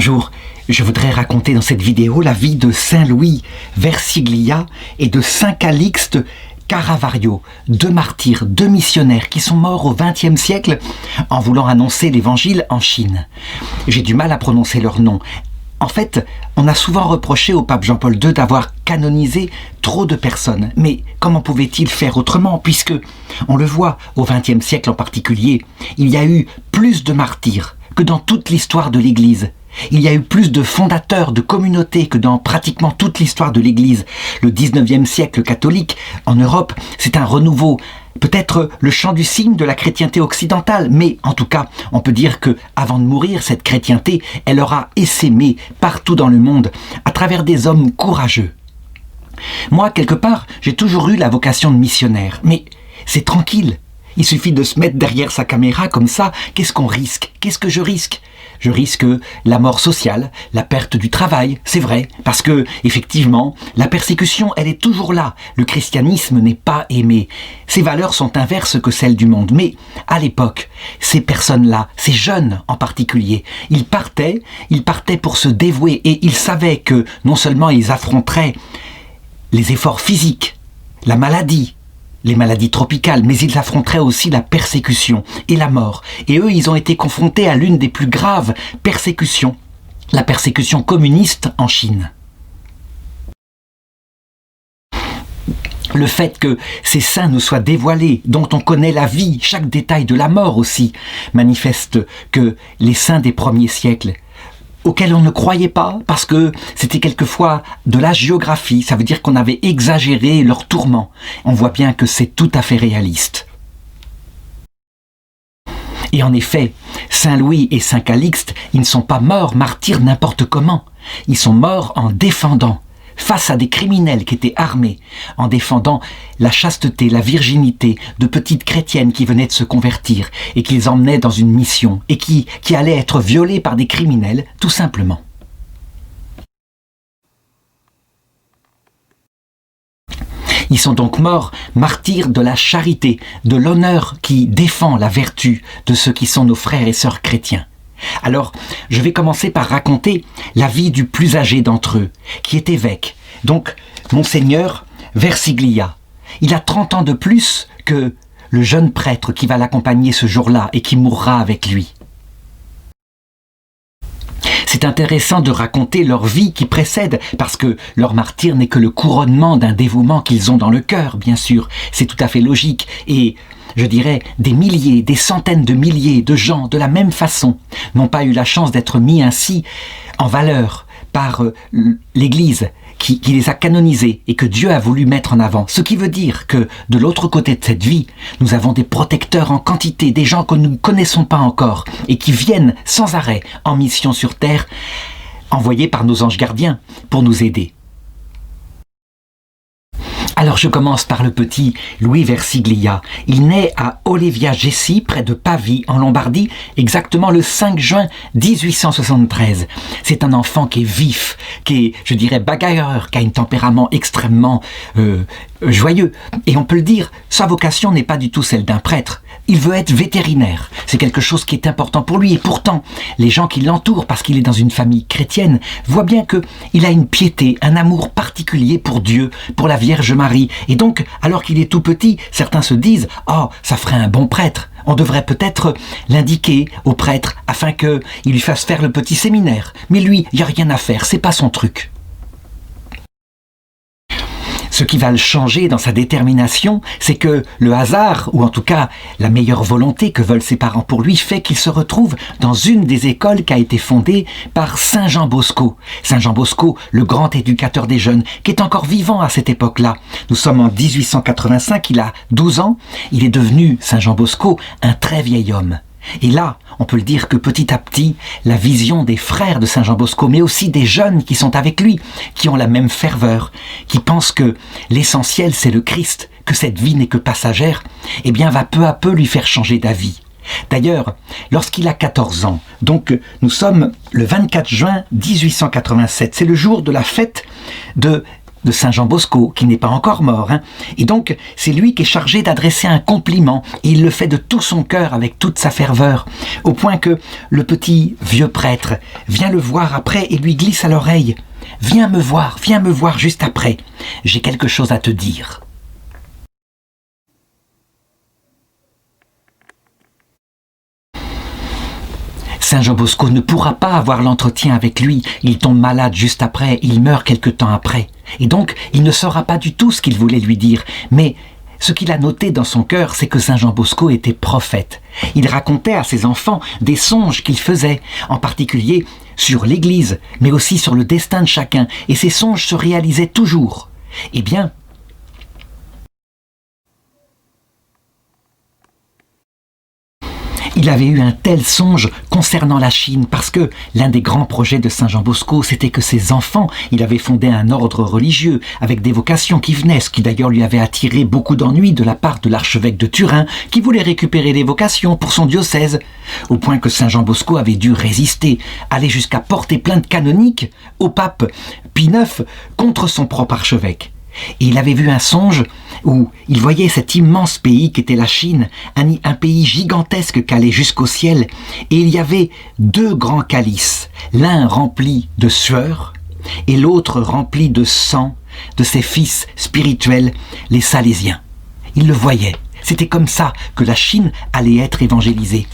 Bonjour, je voudrais raconter dans cette vidéo la vie de Saint Louis Verciglia et de Saint Calixte Caravaggio, deux martyrs, deux missionnaires qui sont morts au XXe siècle en voulant annoncer l'évangile en Chine. J'ai du mal à prononcer leur nom. En fait, on a souvent reproché au pape Jean-Paul II d'avoir canonisé trop de personnes. Mais comment pouvait-il faire autrement, puisque, on le voit, au XXe siècle en particulier, il y a eu plus de martyrs que dans toute l'histoire de l'Église. Il y a eu plus de fondateurs de communautés que dans pratiquement toute l'histoire de l'Église. Le XIXe siècle catholique, en Europe, c'est un renouveau, peut-être le chant du cygne de la chrétienté occidentale, mais en tout cas, on peut dire que, avant de mourir, cette chrétienté, elle aura essaimé partout dans le monde, à travers des hommes courageux. Moi, quelque part, j'ai toujours eu la vocation de missionnaire, mais c'est tranquille. Il suffit de se mettre derrière sa caméra comme ça. Qu'est-ce qu'on risque? Qu'est-ce que je risque? Je risque la mort sociale, la perte du travail, c'est vrai, parce que, effectivement, la persécution, elle est toujours là. Le christianisme n'est pas aimé. Ses valeurs sont inverses que celles du monde. Mais, à l'époque, ces personnes-là, ces jeunes en particulier, ils partaient pour se dévouer et ils savaient que, non seulement ils affronteraient les efforts physiques, la maladie, les maladies tropicales, mais ils affronteraient aussi la persécution et la mort. Et eux, ils ont été confrontés à l'une des plus graves persécutions, la persécution communiste en Chine. Le fait que ces saints nous soient dévoilés, dont on connaît la vie, chaque détail de la mort aussi, manifeste que les saints des premiers siècles, auxquels on ne croyait pas, parce que c'était quelquefois de la géographie, ça veut dire qu'on avait exagéré leurs tourments. On voit bien que c'est tout à fait réaliste. Et en effet, Saint Louis et Saint Calixte, ils ne sont pas morts martyrs n'importe comment. Ils sont morts en défendant, face à des criminels qui étaient armés, en défendant la chasteté, la virginité de petites chrétiennes qui venaient de se convertir et qui les emmenaient dans une mission et qui allaient être violées par des criminels, tout simplement. Ils sont donc morts martyrs de la charité, de l'honneur qui défend la vertu de ceux qui sont nos frères et sœurs chrétiens. Alors, je vais commencer par raconter la vie du plus âgé d'entre eux, qui est évêque, donc Monseigneur Verciglia. Il a 30 ans de plus que le jeune prêtre qui va l'accompagner ce jour-là et qui mourra avec lui. C'est intéressant de raconter leur vie qui précède, parce que leur martyre n'est que le couronnement d'un dévouement qu'ils ont dans le cœur, bien sûr. C'est tout à fait logique. Et je dirais, des milliers, des centaines de milliers de gens, de la même façon, n'ont pas eu la chance d'être mis ainsi en valeur par l'Église qui les a canonisés et que Dieu a voulu mettre en avant. Ce qui veut dire que, de l'autre côté de cette vie, nous avons des protecteurs en quantité, des gens que nous ne connaissons pas encore et qui viennent sans arrêt en mission sur terre, envoyés par nos anges gardiens pour nous aider. Alors je commence par le petit Louis Verciglia. Il naît à Olevia Gessi, près de Pavie, en Lombardie, exactement le 5 juin 1873. C'est un enfant qui est vif, qui est, je dirais, bagarreur, qui a un tempérament extrêmement joyeux. Et on peut le dire, sa vocation n'est pas du tout celle d'un prêtre. Il veut être vétérinaire. C'est quelque chose qui est important pour lui. Et pourtant, les gens qui l'entourent, parce qu'il est dans une famille chrétienne, voient bien qu'il a une piété, un amour particulier pour Dieu, pour la Vierge Marie. Et donc, alors qu'il est tout petit, certains se disent « Oh, ça ferait un bon prêtre. On devrait peut-être l'indiquer au prêtre afin qu'il lui fasse faire le petit séminaire. Mais lui, il n'y a rien à faire, c'est pas son truc. » Ce qui va le changer dans sa détermination, c'est que le hasard, ou en tout cas la meilleure volonté que veulent ses parents pour lui, fait qu'il se retrouve dans une des écoles qui a été fondée par Saint Jean Bosco. Saint Jean Bosco, le grand éducateur des jeunes, qui est encore vivant à cette époque-là. Nous sommes en 1885, il a 12 ans, il est devenu, Saint Jean Bosco, un très vieil homme. Et là, on peut le dire que petit à petit, la vision des frères de Saint Jean Bosco, mais aussi des jeunes qui sont avec lui, qui ont la même ferveur, qui pensent que l'essentiel c'est le Christ, que cette vie n'est que passagère, eh bien va peu à peu lui faire changer d'avis. D'ailleurs, lorsqu'il a 14 ans, donc nous sommes le 24 juin 1887, c'est le jour de la fête de de Saint Jean Bosco, qui n'est pas encore mort. Et donc, c'est lui qui est chargé d'adresser un compliment, et il le fait de tout son cœur, avec toute sa ferveur, au point que le petit vieux prêtre vient le voir après et lui glisse à l'oreille: « viens me voir juste après, j'ai quelque chose à te dire. » Saint Jean Bosco ne pourra pas avoir l'entretien avec lui, il tombe malade juste après, il meurt quelque temps après. Et donc, il ne saura pas du tout ce qu'il voulait lui dire, mais ce qu'il a noté dans son cœur, c'est que Saint Jean Bosco était prophète. Il racontait à ses enfants des songes qu'il faisait, en particulier sur l'Église, mais aussi sur le destin de chacun, et ces songes se réalisaient toujours. Eh bien, il avait eu un tel songe concernant la Chine parce que l'un des grands projets de Saint Jean Bosco, c'était que ses enfants, il avait fondé un ordre religieux avec des vocations qui venaient, ce qui d'ailleurs lui avait attiré beaucoup d'ennuis de la part de l'archevêque de Turin qui voulait récupérer les vocations pour son diocèse, au point que Saint Jean Bosco avait dû résister, aller jusqu'à porter plainte canonique au pape Pie IX contre son propre archevêque. Et il avait vu un songe où il voyait cet immense pays qu'était la Chine, un pays gigantesque qu'allait jusqu'au ciel, et il y avait deux grands calices, l'un rempli de sueur et l'autre rempli de sang de ses fils spirituels, les Salésiens. Il le voyait, c'était comme ça que la Chine allait être évangélisée.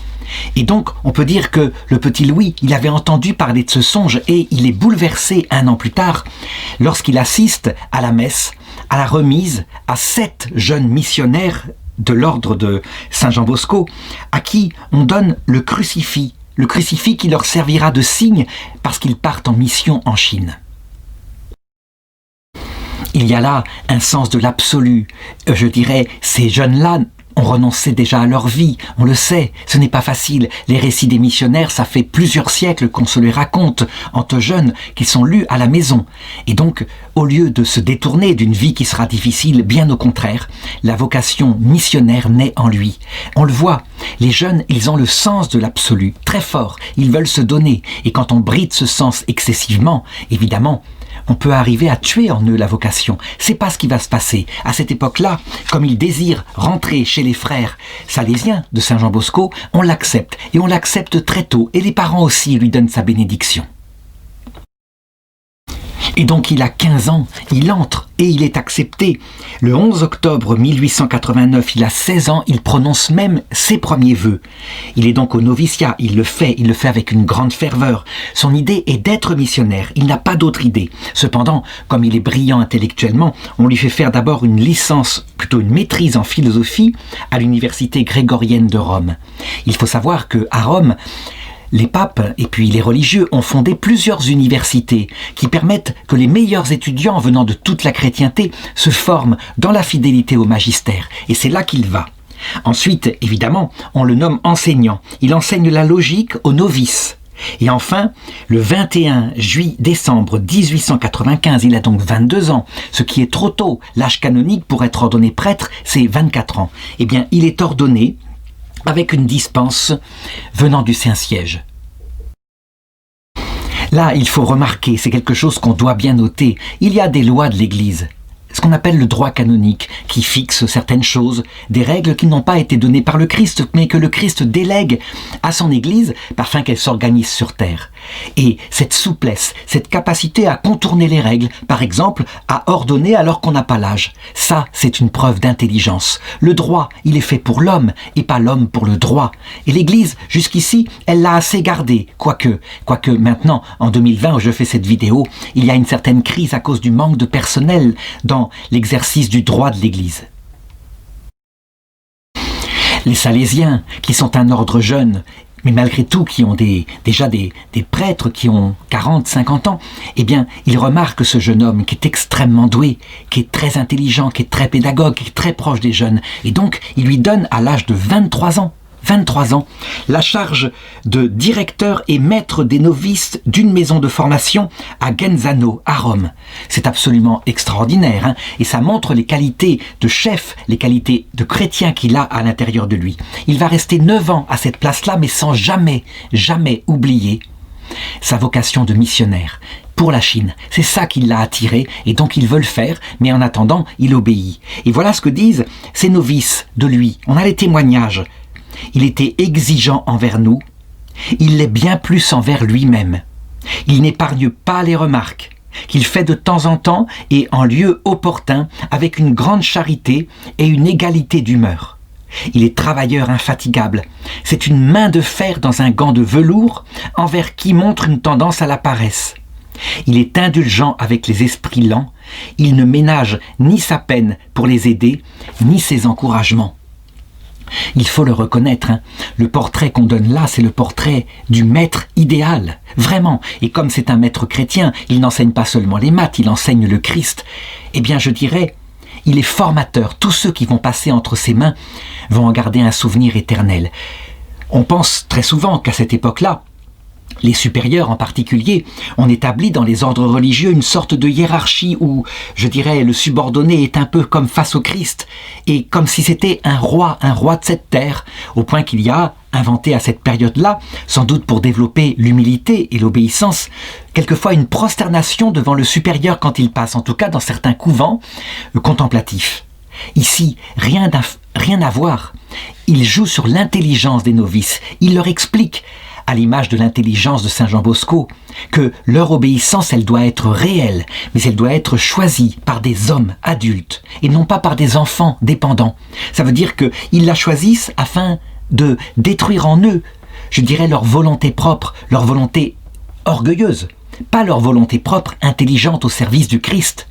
Et donc, on peut dire que le petit Louis, il avait entendu parler de ce songe et il est bouleversé un an plus tard lorsqu'il assiste à la messe, à la remise à 7 jeunes missionnaires de l'ordre de Saint Jean Bosco, à qui on donne le crucifix qui leur servira de signe parce qu'ils partent en mission en Chine. Il y a là un sens de l'absolu. Je dirais, ces jeunes-là ont renoncé déjà à leur vie, on le sait, ce n'est pas facile. Les récits des missionnaires, ça fait plusieurs siècles qu'on se les raconte, entre jeunes, qui sont lus à la maison. Et donc, au lieu de se détourner d'une vie qui sera difficile, bien au contraire, la vocation missionnaire naît en lui. On le voit, les jeunes, ils ont le sens de l'absolu, très fort, ils veulent se donner. Et quand on bride ce sens excessivement, évidemment, on peut arriver à tuer en eux la vocation. C'est pas ce qui va se passer. À cette époque-là, comme il désire rentrer chez les frères salésiens de Saint Jean Bosco, on l'accepte. Et on l'accepte très tôt. Et les parents aussi lui donnent sa bénédiction. Et donc il a 15 ans, il entre et il est accepté. Le 11 octobre 1889, il a 16 ans, il prononce même ses premiers vœux. Il est donc au noviciat, il le fait avec une grande ferveur. Son idée est d'être missionnaire, il n'a pas d'autre idée. Cependant, comme il est brillant intellectuellement, on lui fait faire d'abord une licence, plutôt une maîtrise en philosophie à l'université grégorienne de Rome. Il faut savoir qu'à Rome, les papes et puis les religieux ont fondé plusieurs universités qui permettent que les meilleurs étudiants venant de toute la chrétienté se forment dans la fidélité au magistère. Et c'est là qu'il va. Ensuite, évidemment, on le nomme enseignant. Il enseigne la logique aux novices. Et enfin, le 21 décembre 1895, il a donc 22 ans, ce qui est trop tôt. L'âge canonique pour être ordonné prêtre, c'est 24 ans. Eh bien, il est ordonné avec une dispense venant du Saint-Siège. Là, il faut remarquer, c'est quelque chose qu'on doit bien noter, il y a des lois de l'Église, ce qu'on appelle le droit canonique, qui fixe certaines choses, des règles qui n'ont pas été données par le Christ, mais que le Christ délègue à son Église afin qu'elle s'organise sur terre. Et cette souplesse, cette capacité à contourner les règles, par exemple, à ordonner alors qu'on n'a pas l'âge, ça, c'est une preuve d'intelligence. Le droit, il est fait pour l'homme, et pas l'homme pour le droit. Et l'Église, jusqu'ici, elle l'a assez gardé, quoique maintenant, en 2020, où je fais cette vidéo, il y a une certaine crise à cause du manque de personnel dans l'exercice du droit de l'Église. Les Salésiens, qui sont un ordre jeune, mais malgré tout qui ont déjà des prêtres qui ont 40, 50 ans, eh bien, ils remarquent ce jeune homme qui est extrêmement doué, qui est très intelligent, qui est très pédagogue, qui est très proche des jeunes. Et donc, ils lui donnent à l'âge de 23 ans, la charge de directeur et maître des novices d'une maison de formation à Genzano, à Rome. C'est absolument extraordinaire, et ça montre les qualités de chef, les qualités de chrétien qu'il a à l'intérieur de lui. Il va rester 9 ans à cette place-là, mais sans jamais oublier sa vocation de missionnaire. pour la Chine. C'est ça qui l'a attiré, et donc il veut le faire, mais en attendant, il obéit. Et voilà ce que disent ces novices de lui. On a les témoignages. Il était exigeant envers nous, il l'est bien plus envers lui-même. Il n'épargne pas les remarques, qu'il fait de temps en temps et en lieu opportun, avec une grande charité et une égalité d'humeur. Il est travailleur infatigable. C'est une main de fer dans un gant de velours, envers qui montre une tendance à la paresse. Il est indulgent avec les esprits lents, il ne ménage ni sa peine pour les aider, ni ses encouragements. Il faut le reconnaître, le portrait qu'on donne là, c'est le portrait du maître idéal, vraiment. Et comme c'est un maître chrétien, il n'enseigne pas seulement les maths, il enseigne le Christ. Eh bien, je dirais, il est formateur. Tous ceux qui vont passer entre ses mains vont en garder un souvenir éternel. On pense très souvent qu'à cette époque-là, les supérieurs en particulier, ont établi dans les ordres religieux une sorte de hiérarchie où, je dirais, le subordonné est un peu comme face au Christ, et comme si c'était un roi de cette terre, au point qu'il y a, inventé à cette période-là, sans doute pour développer l'humilité et l'obéissance, quelquefois une prosternation devant le supérieur quand il passe, en tout cas dans certains couvents contemplatifs. Ici, rien à voir. Il joue sur l'intelligence des novices, il leur explique, à l'image de l'intelligence de Saint Jean Bosco, que leur obéissance, elle doit être réelle, mais elle doit être choisie par des hommes adultes, et non pas par des enfants dépendants. Ça veut dire qu'ils la choisissent afin de détruire en eux, je dirais, leur volonté propre, leur volonté orgueilleuse, pas leur volonté propre intelligente au service du Christ.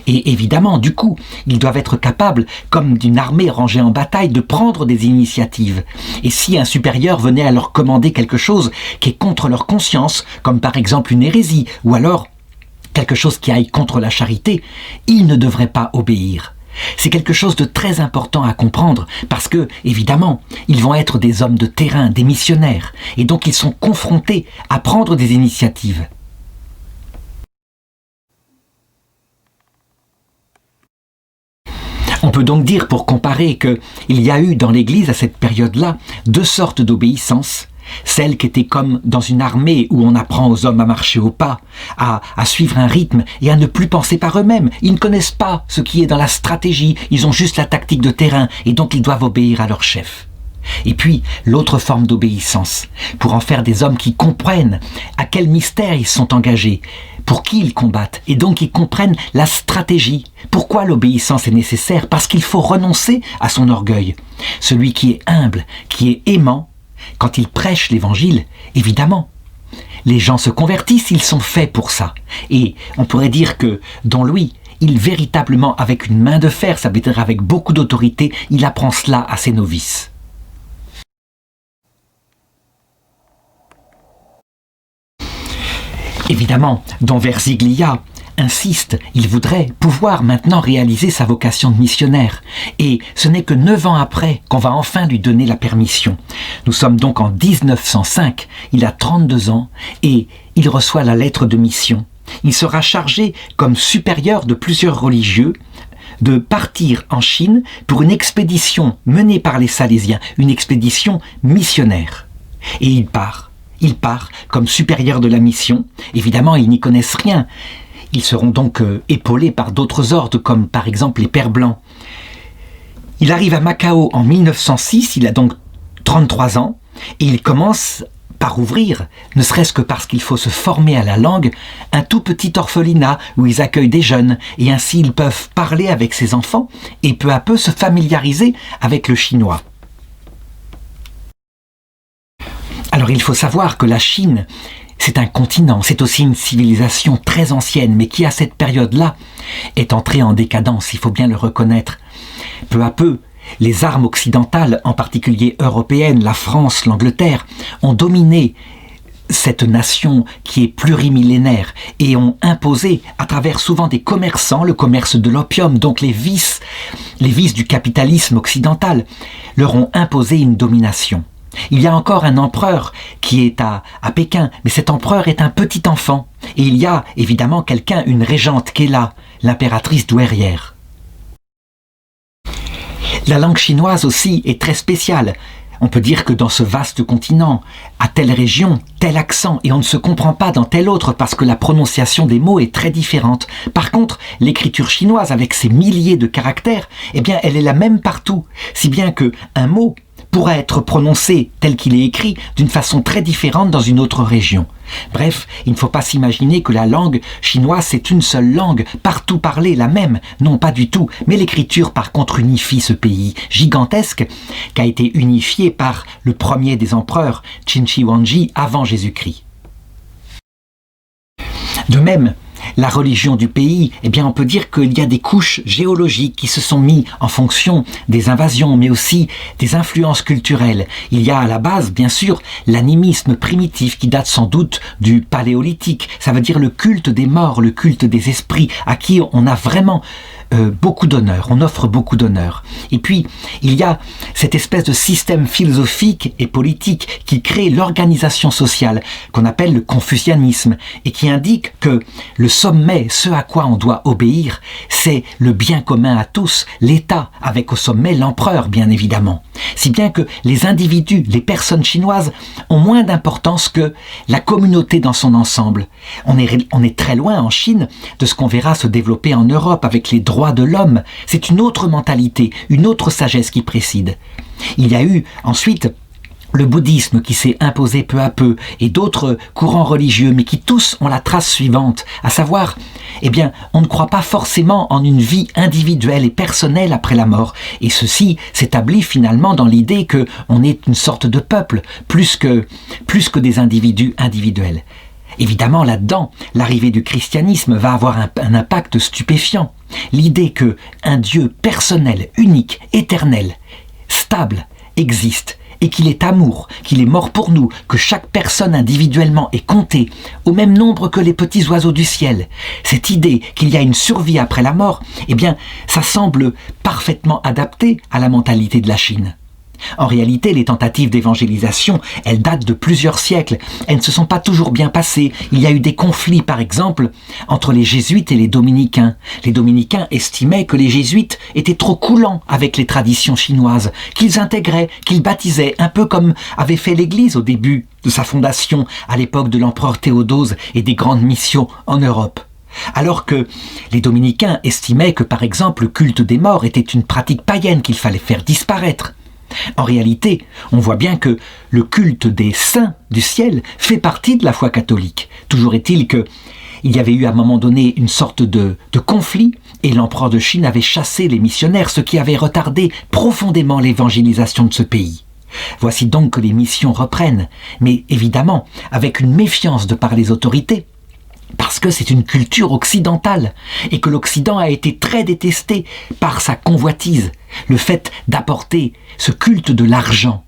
Et évidemment, du coup, ils doivent être capables, comme d'une armée rangée en bataille, de prendre des initiatives. Et si un supérieur venait à leur commander quelque chose qui est contre leur conscience, comme par exemple une hérésie, ou alors quelque chose qui aille contre la charité, ils ne devraient pas obéir. C'est quelque chose de très important à comprendre, parce que, évidemment, ils vont être des hommes de terrain, des missionnaires, et donc ils sont confrontés à prendre des initiatives. On peut donc dire, pour comparer, qu'il y a eu dans l'Église à cette période-là deux sortes d'obéissance. Celle qui était comme dans une armée où on apprend aux hommes à marcher au pas, à suivre un rythme et à ne plus penser par eux-mêmes. Ils ne connaissent pas ce qui est dans la stratégie, ils ont juste la tactique de terrain et donc ils doivent obéir à leur chef. Et puis, l'autre forme d'obéissance, pour en faire des hommes qui comprennent à quel mystère ils sont engagés, pour qui ils combattent, et donc ils comprennent la stratégie. Pourquoi l'obéissance est nécessaire? Parce qu'il faut renoncer à son orgueil. Celui qui est humble, qui est aimant, quand il prêche l'évangile, évidemment, les gens se convertissent, ils sont faits pour ça. Et on pourrait dire que, dans lui, il véritablement, avec une main de fer, ça veut dire avec beaucoup d'autorité, il apprend cela à ses novices. Évidemment, Don Versiglia insiste, il voudrait pouvoir maintenant réaliser sa vocation de missionnaire. Et ce n'est que 9 ans après qu'on va enfin lui donner la permission. Nous sommes donc en 1905, il a 32 ans et il reçoit la lettre de mission. Il sera chargé, comme supérieur de plusieurs religieux, de partir en Chine pour une expédition menée par les Salésiens, une expédition missionnaire. Et il part comme supérieur de la mission. Évidemment, ils n'y connaissent rien. Ils seront donc épaulés par d'autres ordres, comme par exemple les Pères Blancs. Il arrive à Macao en 1906, il a donc 33 ans, et il commence par ouvrir, ne serait-ce que parce qu'il faut se former à la langue, un tout petit orphelinat où ils accueillent des jeunes, et ainsi ils peuvent parler avec ces enfants, et peu à peu se familiariser avec le chinois. Alors il faut savoir que la Chine, c'est un continent, c'est aussi une civilisation très ancienne, mais qui à cette période-là est entrée en décadence, il faut bien le reconnaître. Peu à peu, les armes occidentales, en particulier européennes, la France, l'Angleterre, ont dominé cette nation qui est plurimillénaire et ont imposé, à travers souvent des commerçants, le commerce de l'opium, donc les vices du capitalisme occidental, leur ont imposé une domination. Il y a encore un empereur qui est à Pékin, mais cet empereur est un petit enfant. Et il y a évidemment quelqu'un, une régente qui est là, l'impératrice douairière. La langue chinoise aussi est très spéciale. On peut dire que dans ce vaste continent, à telle région, tel accent, et on ne se comprend pas dans tel autre parce que la prononciation des mots est très différente. Par contre, l'écriture chinoise, avec ses milliers de caractères, eh bien, elle est la même partout, si bien que un mot pourra être prononcé tel qu'il est écrit d'une façon très différente dans une autre région. Bref, il ne faut pas s'imaginer que la langue chinoise c'est une seule langue, partout parlée, la même. Non, pas du tout. Mais l'écriture par contre unifie ce pays gigantesque qui a été unifié par le premier des empereurs, Qin Shi Huangdi, avant Jésus-Christ. De même, la religion du pays, eh bien on peut dire qu'il y a des couches géologiques qui se sont mises en fonction des invasions, mais aussi des influences culturelles. Il y a à la base, bien sûr, l'animisme primitif qui date sans doute du paléolithique. Ça veut dire le culte des morts, le culte des esprits, à qui on a vraiment beaucoup d'honneur, on offre beaucoup d'honneur. Et puis, il y a cette espèce de système philosophique et politique qui crée l'organisation sociale, qu'on appelle le confucianisme, et qui indique que le sommet, ce à quoi on doit obéir, c'est le bien commun à tous, l'État, avec au sommet l'empereur, bien évidemment. Si bien que les individus, les personnes chinoises, ont moins d'importance que la communauté dans son ensemble. On est très loin en Chine de ce qu'on verra se développer en Europe avec les droits de l'homme. C'est une autre mentalité, une autre sagesse qui préside. Il y a eu ensuite le bouddhisme qui s'est imposé peu à peu et d'autres courants religieux, mais qui tous ont la trace suivante, à savoir, eh bien, on ne croit pas forcément en une vie individuelle et personnelle après la mort. Et ceci s'établit finalement dans l'idée que on est une sorte de peuple, plus que des individus individuels. Évidemment, là-dedans, l'arrivée du christianisme va avoir un impact stupéfiant. L'idée que un Dieu personnel, unique, éternel, stable, existe, et qu'il est amour, qu'il est mort pour nous, que chaque personne individuellement est comptée, au même nombre que les petits oiseaux du ciel. Cette idée qu'il y a une survie après la mort, eh bien, ça semble parfaitement adapté à la mentalité de la Chine. En réalité, les tentatives d'évangélisation, elles datent de plusieurs siècles. Elles ne se sont pas toujours bien passées. Il y a eu des conflits, par exemple, entre les jésuites et les dominicains. Les dominicains estimaient que les jésuites étaient trop coulants avec les traditions chinoises, qu'ils intégraient, qu'ils baptisaient, un peu comme avait fait l'Église au début de sa fondation, à l'époque de l'empereur Théodose et des grandes missions en Europe. Alors que les dominicains estimaient que, par exemple, le culte des morts était une pratique païenne qu'il fallait faire disparaître. En réalité, on voit bien que le culte des saints du ciel fait partie de la foi catholique. Toujours est-il qu'il y avait eu à un moment donné une sorte de conflit et l'empereur de Chine avait chassé les missionnaires, ce qui avait retardé profondément l'évangélisation de ce pays. Voici donc que les missions reprennent, mais évidemment avec une méfiance de par les autorités. Parce que c'est une culture occidentale et que l'Occident a été très détesté par sa convoitise, le fait d'apporter ce culte de l'argent,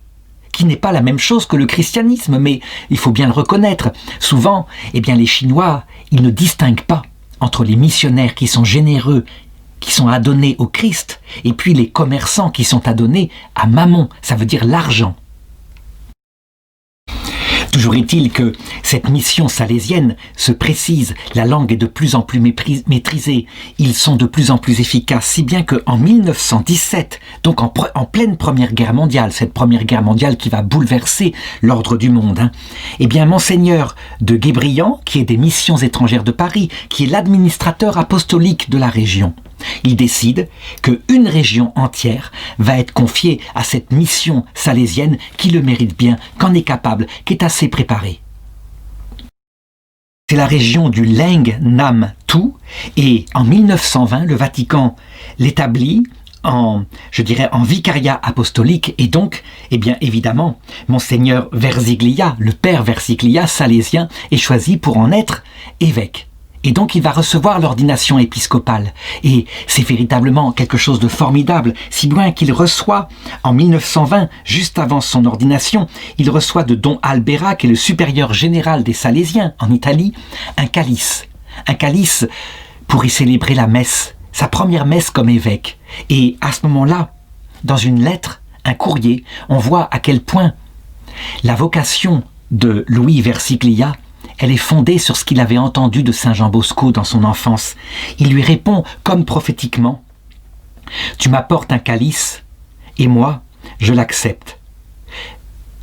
qui n'est pas la même chose que le christianisme, mais il faut bien le reconnaître. Souvent, eh bien, les Chinois, ils ne distinguent pas entre les missionnaires qui sont généreux, qui sont adonnés au Christ, et puis les commerçants qui sont adonnés à Mammon, ça veut dire l'argent. Toujours est-il que cette mission salésienne se précise, la langue est de plus en plus maîtrisée, ils sont de plus en plus efficaces, si bien qu'en 1917, donc en pleine Première Guerre mondiale, cette Première Guerre mondiale qui va bouleverser l'ordre du monde, eh bien Monseigneur de Guébriant, qui est des missions étrangères de Paris, qui est l'administrateur apostolique de la région, il décide qu'une région entière va être confiée à cette mission salésienne qui le mérite bien, qu'en est capable, qui est assez préparée. C'est la région du Leng-Nam-Tu et en 1920, le Vatican l'établit en vicariat apostolique et donc, eh bien évidemment, Monseigneur Verziglia, le père Verziglia salésien, est choisi pour en être évêque. Et donc il va recevoir l'ordination épiscopale. Et c'est véritablement quelque chose de formidable, si bien qu'il reçoit, en 1920, juste avant son ordination, il reçoit de Don Albera, qui est le supérieur général des Salésiens en Italie, un calice. Un calice pour y célébrer la messe, sa première messe comme évêque. Et à ce moment-là, dans une lettre, un courrier, on voit à quel point la vocation de Louis Versiglia, elle est fondée sur ce qu'il avait entendu de Saint Jean Bosco dans son enfance. Il lui répond comme prophétiquement « Tu m'apportes un calice, et moi, je l'accepte.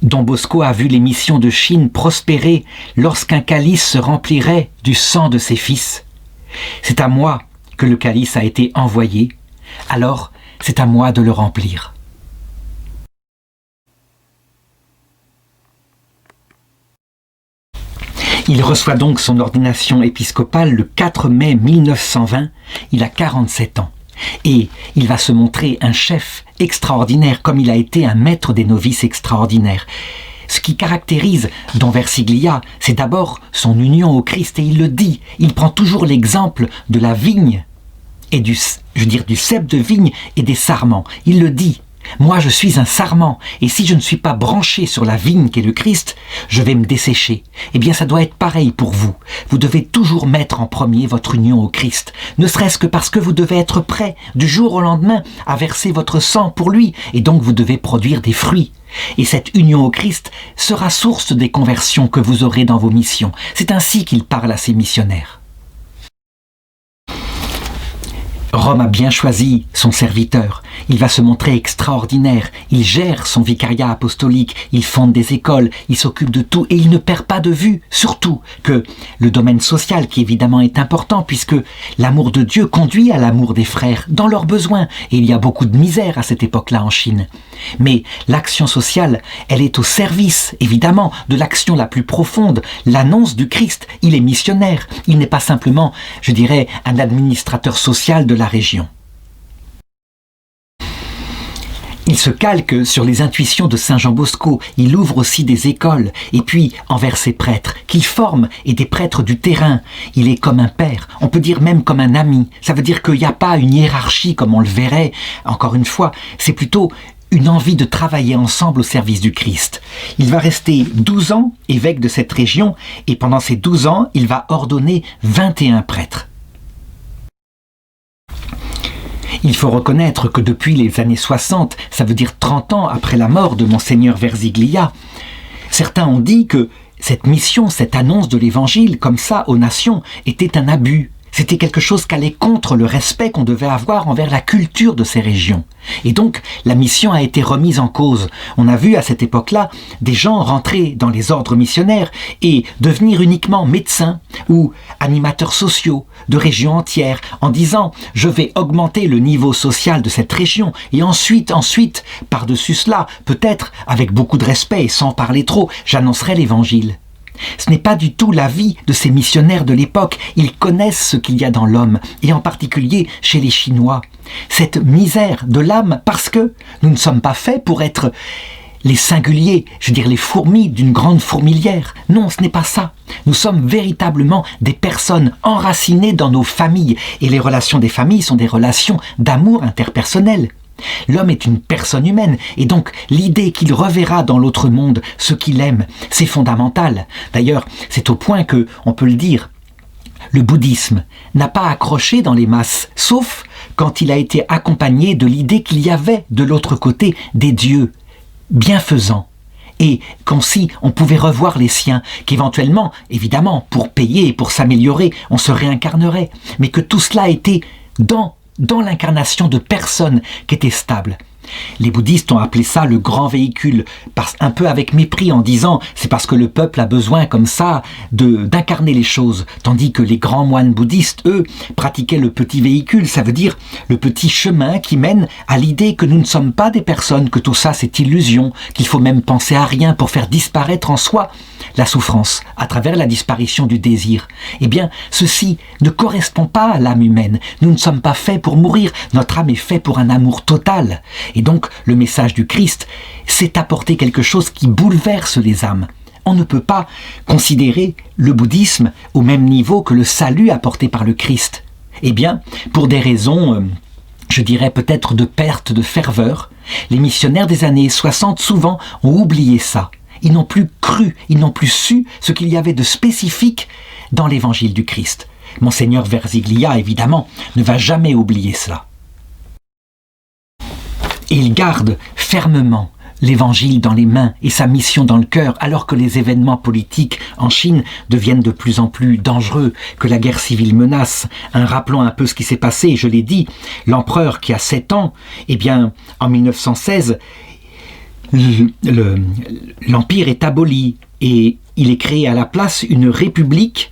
Don Bosco a vu les missions de Chine prospérer lorsqu'un calice se remplirait du sang de ses fils. C'est à moi que le calice a été envoyé, alors c'est à moi de le remplir. Il reçoit donc son ordination épiscopale le 4 mai 1920, il a 47 ans. Et il va se montrer un chef extraordinaire, comme il a été un maître des novices extraordinaire. Ce qui caractérise Don Versiglia, c'est d'abord son union au Christ, et il le dit, il prend toujours l'exemple de la vigne, et du cep de vigne et des sarments. Il le dit, moi je suis un sarment, et si je ne suis pas branché sur la vigne qu'est le Christ, je vais me dessécher. Eh bien ça doit être pareil pour vous. Vous devez toujours mettre en premier votre union au Christ, ne serait-ce que parce que vous devez être prêt du jour au lendemain à verser votre sang pour lui, et donc vous devez produire des fruits. Et cette union au Christ sera source des conversions que vous aurez dans vos missions. C'est ainsi qu'il parle à ses missionnaires. Rome a bien choisi son serviteur. Il va se montrer extraordinaire. Il gère son vicariat apostolique, il fonde des écoles, il s'occupe de tout et il ne perd pas de vue, surtout, que le domaine social qui évidemment est important puisque l'amour de Dieu conduit à l'amour des frères dans leurs besoins. Et il y a beaucoup de misère à cette époque-là en Chine. Mais l'action sociale, elle est au service, évidemment, de l'action la plus profonde, l'annonce du Christ. Il est missionnaire. Il n'est pas simplement, je dirais, un administrateur social de la région. Il se calque sur les intuitions de Saint Jean Bosco, il ouvre aussi des écoles, et puis envers ses prêtres, qu'il forme, et des prêtres du terrain. Il est comme un père, on peut dire même comme un ami. Ça veut dire qu'il n'y a pas une hiérarchie comme on le verrait. Encore une fois, c'est plutôt une envie de travailler ensemble au service du Christ. Il va rester 12 ans évêque de cette région, et pendant ces 12 ans, il va ordonner 21 prêtres. Il faut reconnaître que depuis les années 60, ça veut dire 30 ans après la mort de Monseigneur Versiglia, certains ont dit que cette mission, cette annonce de l'Évangile, comme ça, aux nations, était un abus. C'était quelque chose qui allait contre le respect qu'on devait avoir envers la culture de ces régions. Et donc, la mission a été remise en cause. On a vu à cette époque-là des gens rentrer dans les ordres missionnaires et devenir uniquement médecins ou animateurs sociaux de régions entières en disant « je vais augmenter le niveau social de cette région et ensuite, par-dessus cela, peut-être avec beaucoup de respect et sans parler trop, j'annoncerai l'Évangile ». Ce n'est pas du tout l'avis de ces missionnaires de l'époque. Ils connaissent ce qu'il y a dans l'homme, et en particulier chez les Chinois. Cette misère de l'âme, parce que nous ne sommes pas faits pour être les singuliers, je veux dire les fourmis d'une grande fourmilière. Non, ce n'est pas ça. Nous sommes véritablement des personnes enracinées dans nos familles, et les relations des familles sont des relations d'amour interpersonnel. L'homme est une personne humaine, et donc l'idée qu'il reverra dans l'autre monde ce qu'il aime, c'est fondamental. D'ailleurs, c'est au point que, on peut le dire, le bouddhisme n'a pas accroché dans les masses, sauf quand il a été accompagné de l'idée qu'il y avait de l'autre côté des dieux bienfaisants. Et comme si on pouvait revoir les siens, qu'éventuellement, évidemment, pour payer et pour s'améliorer, on se réincarnerait, mais que tout cela était dans l'incarnation de personnes qui étaient stables. Les bouddhistes ont appelé ça le grand véhicule, un peu avec mépris en disant c'est parce que le peuple a besoin comme ça d'incarner les choses, tandis que les grands moines bouddhistes, eux, pratiquaient le petit véhicule, ça veut dire le petit chemin qui mène à l'idée que nous ne sommes pas des personnes, que tout ça c'est illusion, qu'il faut même penser à rien pour faire disparaître en soi la souffrance à travers la disparition du désir. Eh bien, ceci ne correspond pas à l'âme humaine. Nous ne sommes pas faits pour mourir, notre âme est faite pour un amour total. Et donc, le message du Christ, c'est apporter quelque chose qui bouleverse les âmes. On ne peut pas considérer le bouddhisme au même niveau que le salut apporté par le Christ. Eh bien, pour des raisons, je dirais peut-être de perte de ferveur, les missionnaires des années 60 souvent ont oublié ça. Ils n'ont plus cru, ils n'ont plus su ce qu'il y avait de spécifique dans l'évangile du Christ. Monseigneur Versiglia, évidemment, ne va jamais oublier cela. Et il garde fermement l'évangile dans les mains et sa mission dans le cœur, alors que les événements politiques en Chine deviennent de plus en plus dangereux, que la guerre civile menace. Rappelons un peu ce qui s'est passé, je l'ai dit, l'empereur qui a 7 ans, eh bien, en 1916, l'empire est aboli et il est créé à la place une république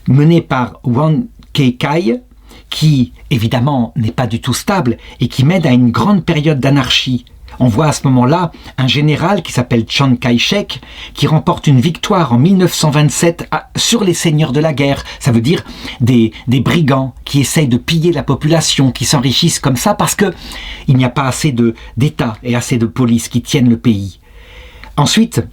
menée par Wang Keikai, qui évidemment n'est pas du tout stable et qui mène à une grande période d'anarchie. On voit à ce moment-là un général qui s'appelle Chiang Kai-shek qui remporte une victoire en 1927 sur les seigneurs de la guerre. Ça veut dire des brigands qui essayent de piller la population, qui s'enrichissent comme ça parce qu'il n'y a pas assez d'État et assez de police qui tiennent le pays. Ensuite,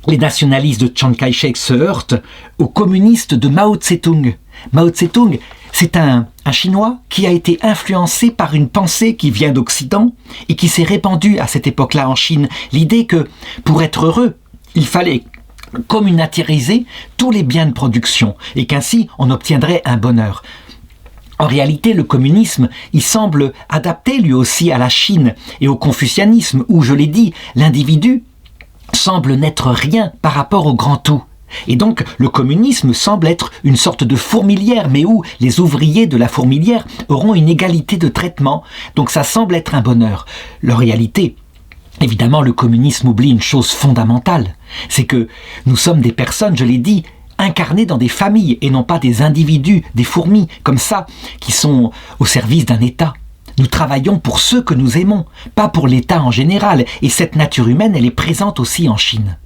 les nationalistes de Chiang Kai-shek se heurtent aux communistes de Mao Tse-tung. Mao Tse-tung, c'est un Chinois qui a été influencé par une pensée qui vient d'Occident et qui s'est répandue à cette époque-là en Chine. L'idée que, pour être heureux, il fallait communautariser tous les biens de production et qu'ainsi on obtiendrait un bonheur. En réalité, le communisme, il semble adapté lui aussi à la Chine et au confucianisme où, je l'ai dit, l'individu semble n'être rien par rapport au grand tout. Et donc, le communisme semble être une sorte de fourmilière, mais où les ouvriers de la fourmilière auront une égalité de traitement. Donc ça semble être un bonheur. La réalité, évidemment, le communisme oublie une chose fondamentale. C'est que nous sommes des personnes, je l'ai dit, incarnées dans des familles et non pas des individus, des fourmis, comme ça, qui sont au service d'un État. Nous travaillons pour ceux que nous aimons, pas pour l'État en général. Et cette nature humaine, elle est présente aussi en Chine.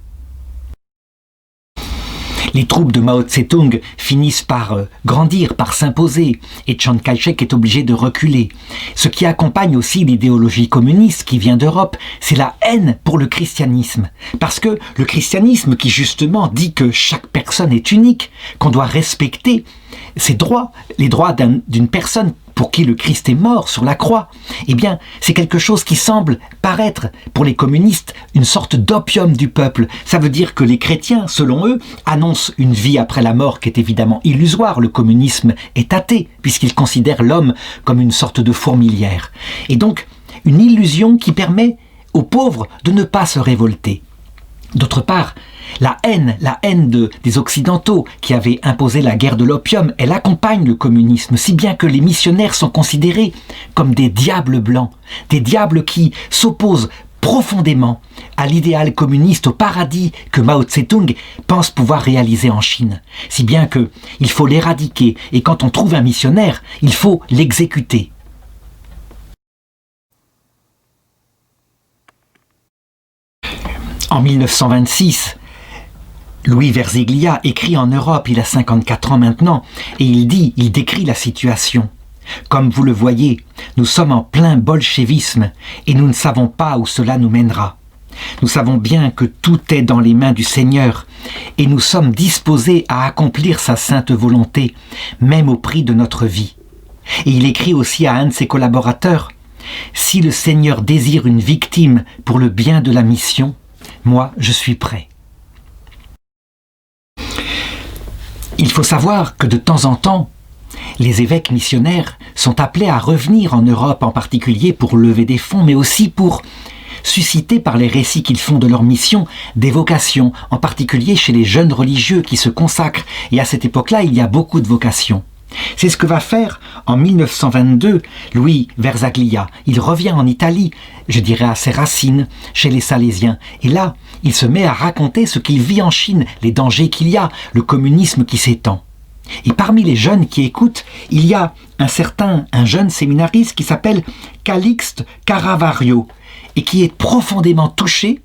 Les troupes de Mao Tse-tung finissent par grandir, par s'imposer, et Chiang Kai-shek est obligé de reculer. Ce qui accompagne aussi l'idéologie communiste qui vient d'Europe, c'est la haine pour le christianisme. Parce que le christianisme qui justement dit que chaque personne est unique, qu'on doit respecter ses droits, les droits d'une personne pour qui le Christ est mort sur la croix, eh bien, c'est quelque chose qui semble paraître, pour les communistes, une sorte d'opium du peuple. Ça veut dire que les chrétiens, selon eux, annoncent une vie après la mort qui est évidemment illusoire. Le communisme est athée, puisqu'il considère l'homme comme une sorte de fourmilière. Et donc, une illusion qui permet aux pauvres de ne pas se révolter. D'autre part, la haine des Occidentaux qui avaient imposé la guerre de l'opium, elle accompagne le communisme, si bien que les missionnaires sont considérés comme des diables blancs, des diables qui s'opposent profondément à l'idéal communiste, au paradis que Mao Tse-tung pense pouvoir réaliser en Chine. Si bien que il faut l'éradiquer, et quand on trouve un missionnaire, il faut l'exécuter. En 1926, Louis Verziglia écrit en Europe, il a 54 ans maintenant, et il décrit la situation. Comme vous le voyez, nous sommes en plein bolchevisme et nous ne savons pas où cela nous mènera. Nous savons bien que tout est dans les mains du Seigneur et nous sommes disposés à accomplir sa sainte volonté, même au prix de notre vie. Et il écrit aussi à un de ses collaborateurs, « Si le Seigneur désire une victime pour le bien de la mission, moi, je suis prêt. » Il faut savoir que de temps en temps, les évêques missionnaires sont appelés à revenir en Europe, en particulier pour lever des fonds, mais aussi pour susciter par les récits qu'ils font de leur mission des vocations, en particulier chez les jeunes religieux qui se consacrent. Et à cette époque-là, il y a beaucoup de vocations. C'est ce que va faire en 1922 Louis Verzaglia. Il revient en Italie, je dirais à ses racines, chez les Salésiens. Et là, il se met à raconter ce qu'il vit en Chine, les dangers qu'il y a, le communisme qui s'étend. Et parmi les jeunes qui écoutent, il y a un jeune séminariste qui s'appelle Calixte Caravaggio et qui est profondément touché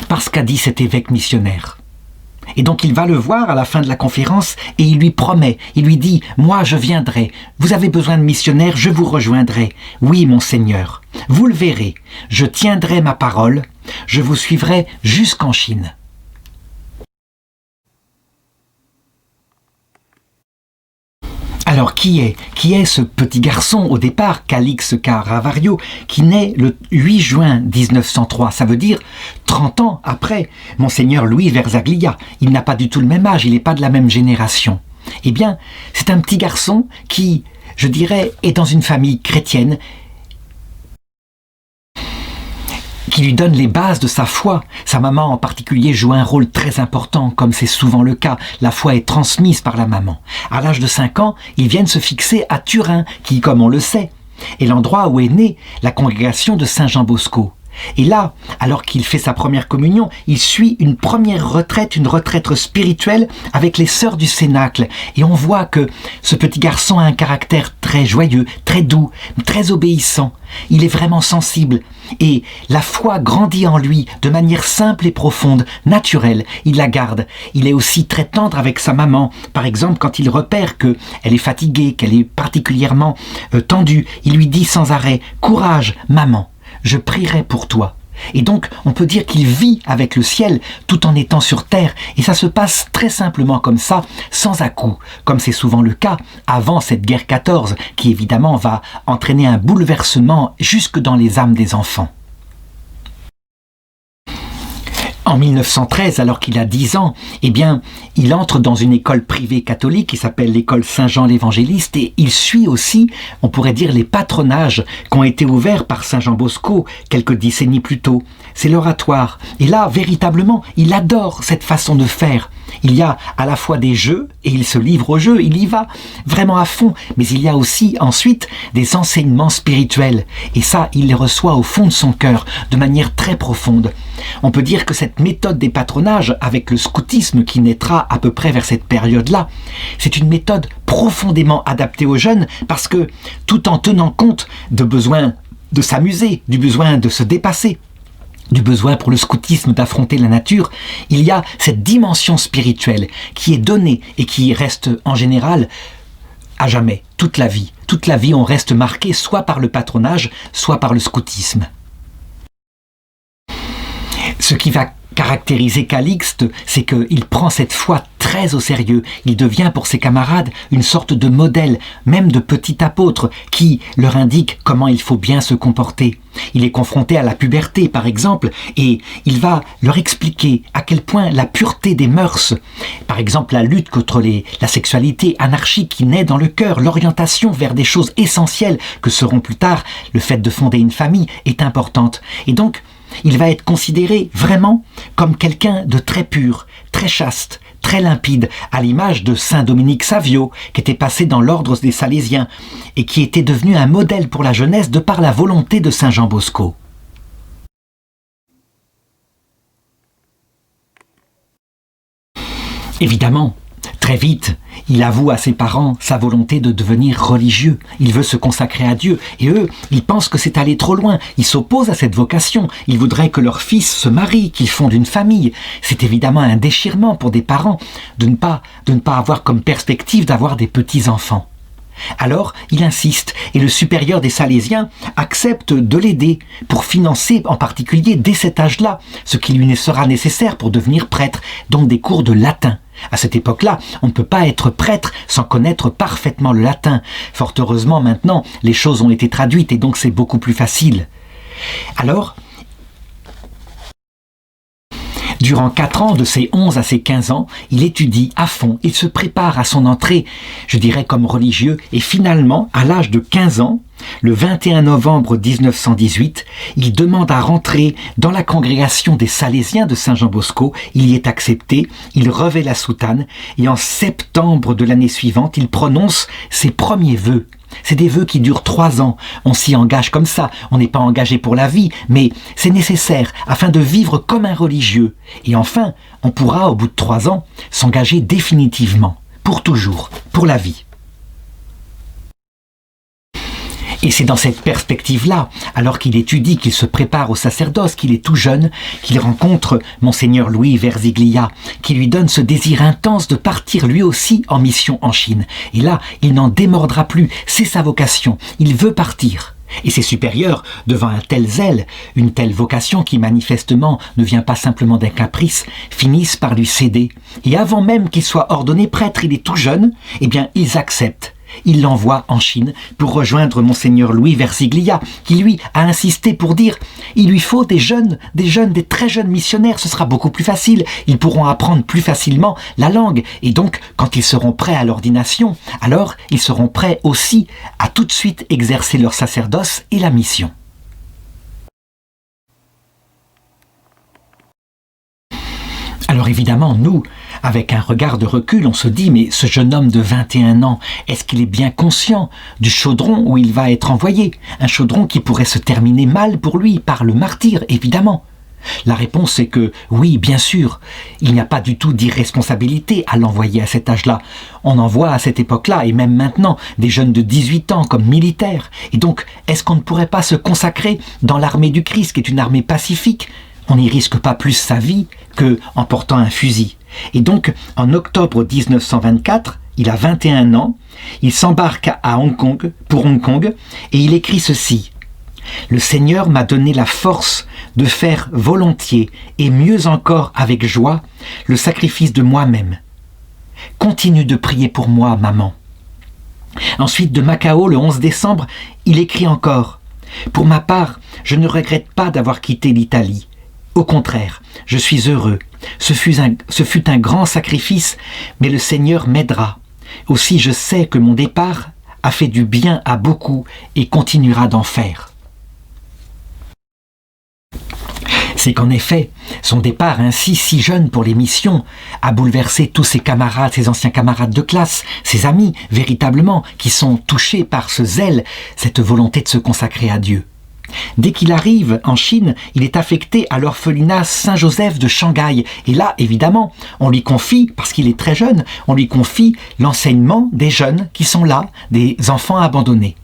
par ce qu'a dit cet évêque missionnaire. Et donc il va le voir à la fin de la conférence et il lui promet, il lui dit « Moi je viendrai, vous avez besoin de missionnaires, je vous rejoindrai. Oui mon Seigneur, vous le verrez, je tiendrai ma parole, je vous suivrai jusqu'en Chine. » Alors qui est ce petit garçon au départ, Calixte Caravaggio, qui naît le 8 juin 1903, ça veut dire 30 ans après Monseigneur Louis Verzaglia. Il n'a pas du tout le même âge, il n'est pas de la même génération. Eh bien, c'est un petit garçon qui, je dirais, est dans une famille chrétienne, qui lui donne les bases de sa foi. Sa maman en particulier joue un rôle très important, comme c'est souvent le cas. La foi est transmise par la maman. À l'âge de 5 ans, ils viennent se fixer à Turin, qui, comme on le sait, est l'endroit où est née la congrégation de Saint Jean Bosco. Et là, alors qu'il fait sa première communion, il suit une première retraite, une retraite spirituelle avec les sœurs du Cénacle. Et on voit que ce petit garçon a un caractère très joyeux, très doux, très obéissant. Il est vraiment sensible. Et la foi grandit en lui de manière simple et profonde, naturelle. Il la garde. Il est aussi très tendre avec sa maman. Par exemple, quand il repère qu'elle est fatiguée, qu'elle est particulièrement tendue, il lui dit sans arrêt « Courage, maman, je prierai pour toi ». Et donc, on peut dire qu'il vit avec le ciel tout en étant sur terre. Et ça se passe très simplement comme ça, sans à-coups, comme c'est souvent le cas avant cette guerre 14, qui évidemment va entraîner un bouleversement jusque dans les âmes des enfants. En 1913, alors qu'il a 10 ans, eh bien, il entre dans une école privée catholique qui s'appelle l'école Saint-Jean l'Évangéliste et il suit aussi, on pourrait dire, les patronages qui ont été ouverts par Saint Jean Bosco quelques décennies plus tôt. C'est l'oratoire. Et là, véritablement, il adore cette façon de faire. Il y a à la fois des jeux, et il se livre aux jeux, il y va vraiment à fond, mais il y a aussi ensuite des enseignements spirituels. Et ça, il les reçoit au fond de son cœur, de manière très profonde. On peut dire que cette méthode des patronages, avec le scoutisme qui naîtra à peu près vers cette période-là, c'est une méthode profondément adaptée aux jeunes, parce que tout en tenant compte de besoin de s'amuser, du besoin de se dépasser, du besoin pour le scoutisme d'affronter la nature, il y a cette dimension spirituelle qui est donnée et qui reste en général à jamais, toute la vie. Toute la vie, on reste marqué soit par le patronage, soit par le scoutisme. Ce qui va caractériser Calixte, c'est qu'il prend cette foi très au sérieux. Il devient pour ses camarades une sorte de modèle, même de petit apôtre, qui leur indique comment il faut bien se comporter. Il est confronté à la puberté, par exemple, et il va leur expliquer à quel point la pureté des mœurs, par exemple la lutte contre la sexualité anarchique qui naît dans le cœur, l'orientation vers des choses essentielles que seront plus tard le fait de fonder une famille, est importante. Et donc, il va être considéré vraiment comme quelqu'un de très pur, très chaste, très limpide, à l'image de Saint Dominique Savio, qui était passé dans l'ordre des Salésiens et qui était devenu un modèle pour la jeunesse de par la volonté de Saint Jean Bosco. Évidemment, très vite, il avoue à ses parents sa volonté de devenir religieux. Il veut se consacrer à Dieu. Et eux, ils pensent que c'est aller trop loin. Ils s'opposent à cette vocation. Ils voudraient que leur fils se marie, qu'ils fondent une famille. C'est évidemment un déchirement pour des parents de ne pas avoir comme perspective d'avoir des petits-enfants. Alors, il insiste, et le supérieur des Salésiens accepte de l'aider pour financer en particulier dès cet âge-là ce qui lui sera nécessaire pour devenir prêtre, donc des cours de latin. À cette époque-là, on ne peut pas être prêtre sans connaître parfaitement le latin. Fort heureusement, maintenant, les choses ont été traduites et donc c'est beaucoup plus facile. Alors, durant 4 ans, de ses 11 à ses 15 ans, il étudie à fond, il se prépare à son entrée, je dirais comme religieux, et finalement, à l'âge de 15 ans, le 21 novembre 1918, il demande à rentrer dans la congrégation des Salésiens de Saint Jean Bosco, il y est accepté, il revêt la soutane, et en septembre de l'année suivante, il prononce ses premiers vœux. C'est des vœux qui durent 3 ans. On s'y engage comme ça. On n'est pas engagé pour la vie, mais c'est nécessaire afin de vivre comme un religieux. Et enfin, on pourra, au bout de 3 ans, s'engager définitivement, pour toujours, pour la vie. Et c'est dans cette perspective-là, alors qu'il étudie, qu'il se prépare au sacerdoce, qu'il est tout jeune, qu'il rencontre Monseigneur Louis Verziglia, qui lui donne ce désir intense de partir lui aussi en mission en Chine. Et là, il n'en démordra plus, c'est sa vocation, il veut partir. Et ses supérieurs, devant un tel zèle, une telle vocation qui manifestement ne vient pas simplement d'un caprice, finissent par lui céder. Et avant même qu'il soit ordonné prêtre, il est tout jeune, eh bien ils acceptent. Il l'envoie en Chine pour rejoindre Monseigneur Louis Verziglia, qui lui a insisté pour dire « Il lui faut des très jeunes missionnaires, ce sera beaucoup plus facile, ils pourront apprendre plus facilement la langue, et donc quand ils seront prêts à l'ordination, alors ils seront prêts aussi à tout de suite exercer leur sacerdoce et la mission. » Alors évidemment, nous, avec un regard de recul, on se dit, mais ce jeune homme de 21 ans, est-ce qu'il est bien conscient du chaudron où il va être envoyé? Un chaudron qui pourrait se terminer mal pour lui, par le martyre, évidemment. La réponse est que oui, bien sûr, il n'y a pas du tout d'irresponsabilité à l'envoyer à cet âge-là. On envoie à cette époque-là, et même maintenant, des jeunes de 18 ans comme militaires. Et donc, est-ce qu'on ne pourrait pas se consacrer dans l'armée du Christ, qui est une armée pacifique? On n'y risque pas plus sa vie qu'en portant un fusil. Et donc, en octobre 1924, il a 21 ans, il s'embarque pour Hong Kong, et il écrit ceci. « Le Seigneur m'a donné la force de faire volontiers et mieux encore avec joie le sacrifice de moi-même. Continue de prier pour moi, maman. » Ensuite, de Macao, le 11 décembre, il écrit encore « Pour ma part, je ne regrette pas d'avoir quitté l'Italie. Au contraire, je suis heureux. Ce fut un grand sacrifice, mais le Seigneur m'aidera. Aussi, je sais que mon départ a fait du bien à beaucoup et continuera d'en faire. » C'est qu'en effet, son départ ainsi si jeune pour les missions a bouleversé tous ses camarades, ses anciens camarades de classe, ses amis, véritablement, qui sont touchés par ce zèle, cette volonté de se consacrer à Dieu. Dès qu'il arrive en Chine, il est affecté à l'orphelinat Saint-Joseph de Shanghai. Et là, évidemment, on lui confie, parce qu'il est très jeune, on lui confie l'enseignement des jeunes qui sont là, des enfants abandonnés.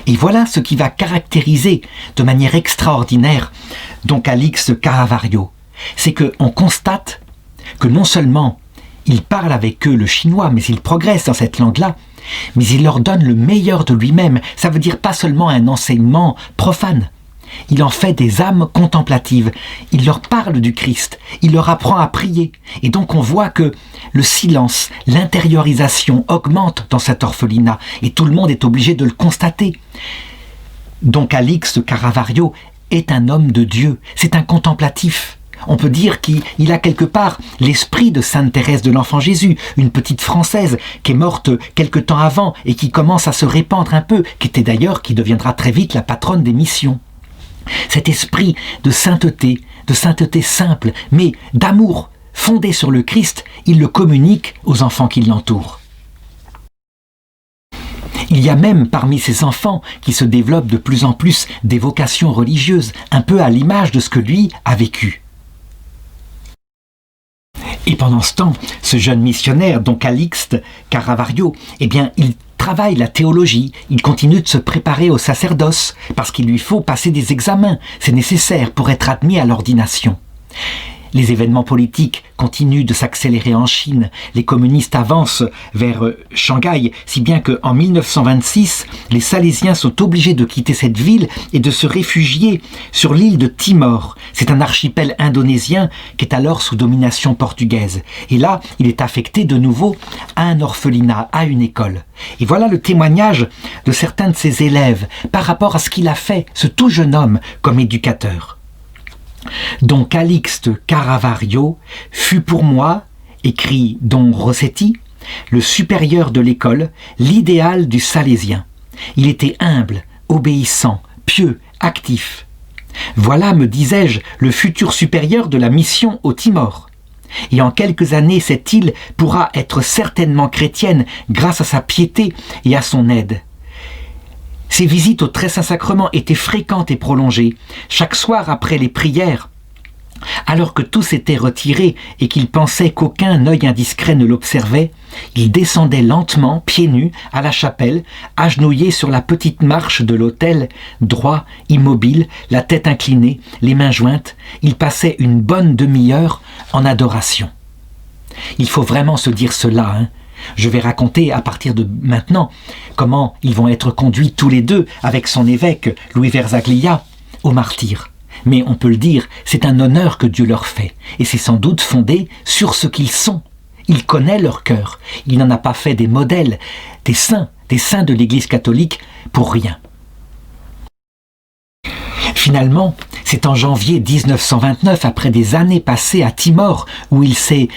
Et voilà ce qui va caractériser de manière extraordinaire Don Calixte Caravaggio. C'est qu'on constate que non seulement il parle avec eux le chinois, mais il progresse dans cette langue-là, mais il leur donne le meilleur de lui-même. Ça veut dire pas seulement un enseignement profane. Il en fait des âmes contemplatives. Il leur parle du Christ. Il leur apprend à prier. Et donc on voit que le silence, l'intériorisation augmente dans cet orphelinat. Et tout le monde est obligé de le constater. Don Calixte Caravaggio est un homme de Dieu. C'est un contemplatif. On peut dire qu'il a quelque part l'esprit de Sainte Thérèse de l'Enfant Jésus, une petite Française qui est morte quelque temps avant et qui commence à se répandre un peu, qui deviendra très vite la patronne des missions. Cet esprit de sainteté simple, mais d'amour fondé sur le Christ, il le communique aux enfants qui l'entourent. Il y a même parmi ces enfants qui se développent de plus en plus des vocations religieuses, un peu à l'image de ce que lui a vécu. Et pendant ce temps, ce jeune missionnaire, Don Calixte Caravaggio, il travaille la théologie, il continue de se préparer au sacerdoce, parce qu'il lui faut passer des examens, c'est nécessaire pour être admis à l'ordination. Les événements politiques continuent de s'accélérer en Chine, les communistes avancent vers Shanghai, si bien qu'en 1926, les Salésiens sont obligés de quitter cette ville et de se réfugier sur l'île de Timor. C'est un archipel indonésien qui est alors sous domination portugaise. Et là, il est affecté de nouveau à un orphelinat, à une école. Et voilà le témoignage de certains de ses élèves par rapport à ce qu'il a fait, ce tout jeune homme, comme éducateur. Don Calixte Caravaggio fut pour moi, écrit Don Rossetti, le supérieur de l'école, l'idéal du Salésien. Il était humble, obéissant, pieux, actif. Voilà, me disais-je, le futur supérieur de la mission au Timor. Et en quelques années, cette île pourra être certainement chrétienne grâce à sa piété et à son aide. Ses visites au Très Saint Sacrement étaient fréquentes et prolongées. Chaque soir après les prières, alors que tous s'étaient retirés et qu'il pensait qu'aucun œil indiscret ne l'observait, il descendait lentement, pieds nus, à la chapelle, agenouillé sur la petite marche de l'autel, droit, immobile, la tête inclinée, les mains jointes. Il passait une bonne demi-heure en adoration. Il faut vraiment se dire cela, hein. Je vais raconter à partir de maintenant comment ils vont être conduits tous les deux avec son évêque Louis Verzaglia au martyre. Mais on peut le dire, c'est un honneur que Dieu leur fait et c'est sans doute fondé sur ce qu'ils sont. Il connaît leur cœur, il n'en a pas fait des modèles, des saints de l'Église catholique pour rien. Finalement, c'est en janvier 1929, après des années passées à Timor, où il s'est,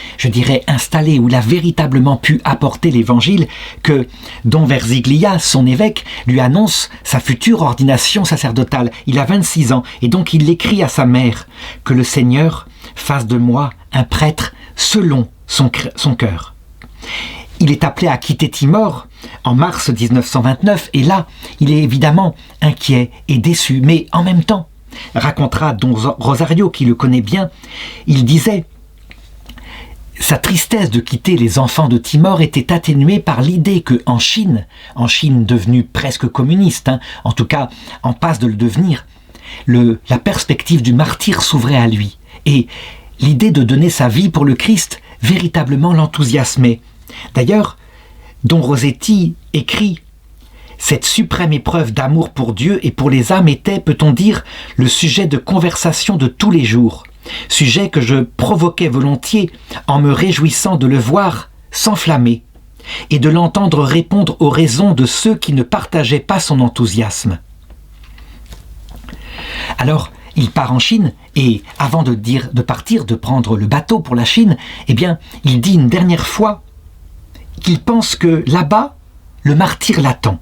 installé, où il a véritablement pu apporter l'Évangile, que Don Verziglia, son évêque, lui annonce sa future ordination sacerdotale. Il a 26 ans, et donc il écrit à sa mère que le Seigneur fasse de moi un prêtre selon son cœur. Il est appelé à quitter Timor en mars 1929 et là, il est évidemment inquiet et déçu, mais en même temps, racontera Don Rosario qui le connaît bien, il disait sa tristesse de quitter les enfants de Timor était atténuée par l'idée que en Chine devenue presque communiste, en tout cas en passe de le devenir, la perspective du martyr s'ouvrait à lui et l'idée de donner sa vie pour le Christ véritablement l'enthousiasmait. D'ailleurs, Don Rossetti écrit « Cette suprême épreuve d'amour pour Dieu et pour les âmes était, peut-on dire, le sujet de conversation de tous les jours, sujet que je provoquais volontiers en me réjouissant de le voir s'enflammer et de l'entendre répondre aux raisons de ceux qui ne partageaient pas son enthousiasme. » Alors, il part en Chine et avant de partir, de prendre le bateau pour la Chine, eh bien, il dit une dernière fois qu'il pense que là-bas, le martyr l'attend.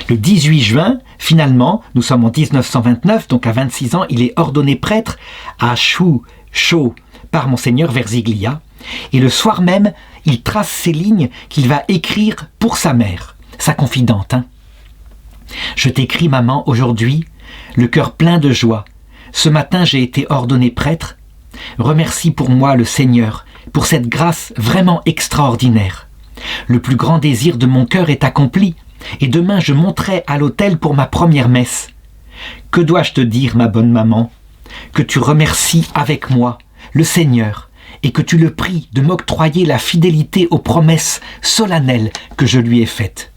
Le 18 juin, finalement, nous sommes en 1929, donc à 26 ans, il est ordonné prêtre à Chou par Monseigneur Verziglia. Et le soir même, il trace ces lignes qu'il va écrire pour sa mère, sa confidente. Je t'écris, maman, aujourd'hui, le cœur plein de joie. Ce matin, j'ai été ordonné prêtre. Remercie pour moi le Seigneur, pour cette grâce vraiment extraordinaire. Le plus grand désir de mon cœur est accompli, et demain je monterai à l'autel pour ma première messe. Que dois-je te dire, ma bonne maman? Que tu remercies avec moi le Seigneur, et que tu le pries de m'octroyer la fidélité aux promesses solennelles que je lui ai faites.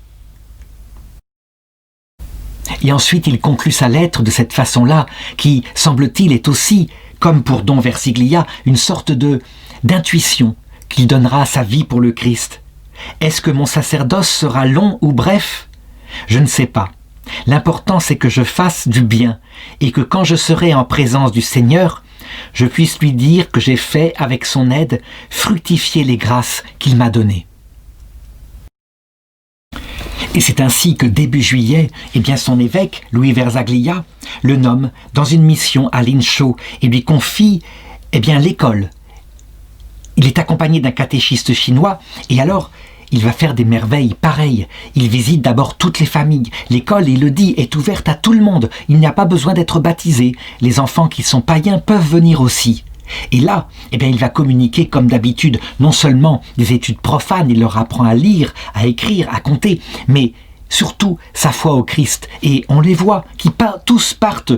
Et ensuite il conclut sa lettre de cette façon-là, qui, semble-t-il, est aussi, comme pour Don Versiglia, une sorte d'intuition qu'il donnera à sa vie pour le Christ. Est-ce que mon sacerdoce sera long ou bref? Je ne sais pas. L'important c'est que je fasse du bien et que quand je serai en présence du Seigneur, je puisse lui dire que j'ai fait avec son aide fructifier les grâces qu'il m'a données. Et c'est ainsi que début juillet, son évêque, Louis Verzaglia, le nomme dans une mission à Linzhou et lui confie l'école. Il est accompagné d'un catéchiste chinois et alors il va faire des merveilles pareilles. Il visite d'abord toutes les familles. L'école, il le dit, est ouverte à tout le monde. Il n'y a pas besoin d'être baptisé. Les enfants qui sont païens peuvent venir aussi. Et là, il va communiquer comme d'habitude, non seulement des études profanes, il leur apprend à lire, à écrire, à compter, mais surtout sa foi au Christ. Et on les voit qui tous partent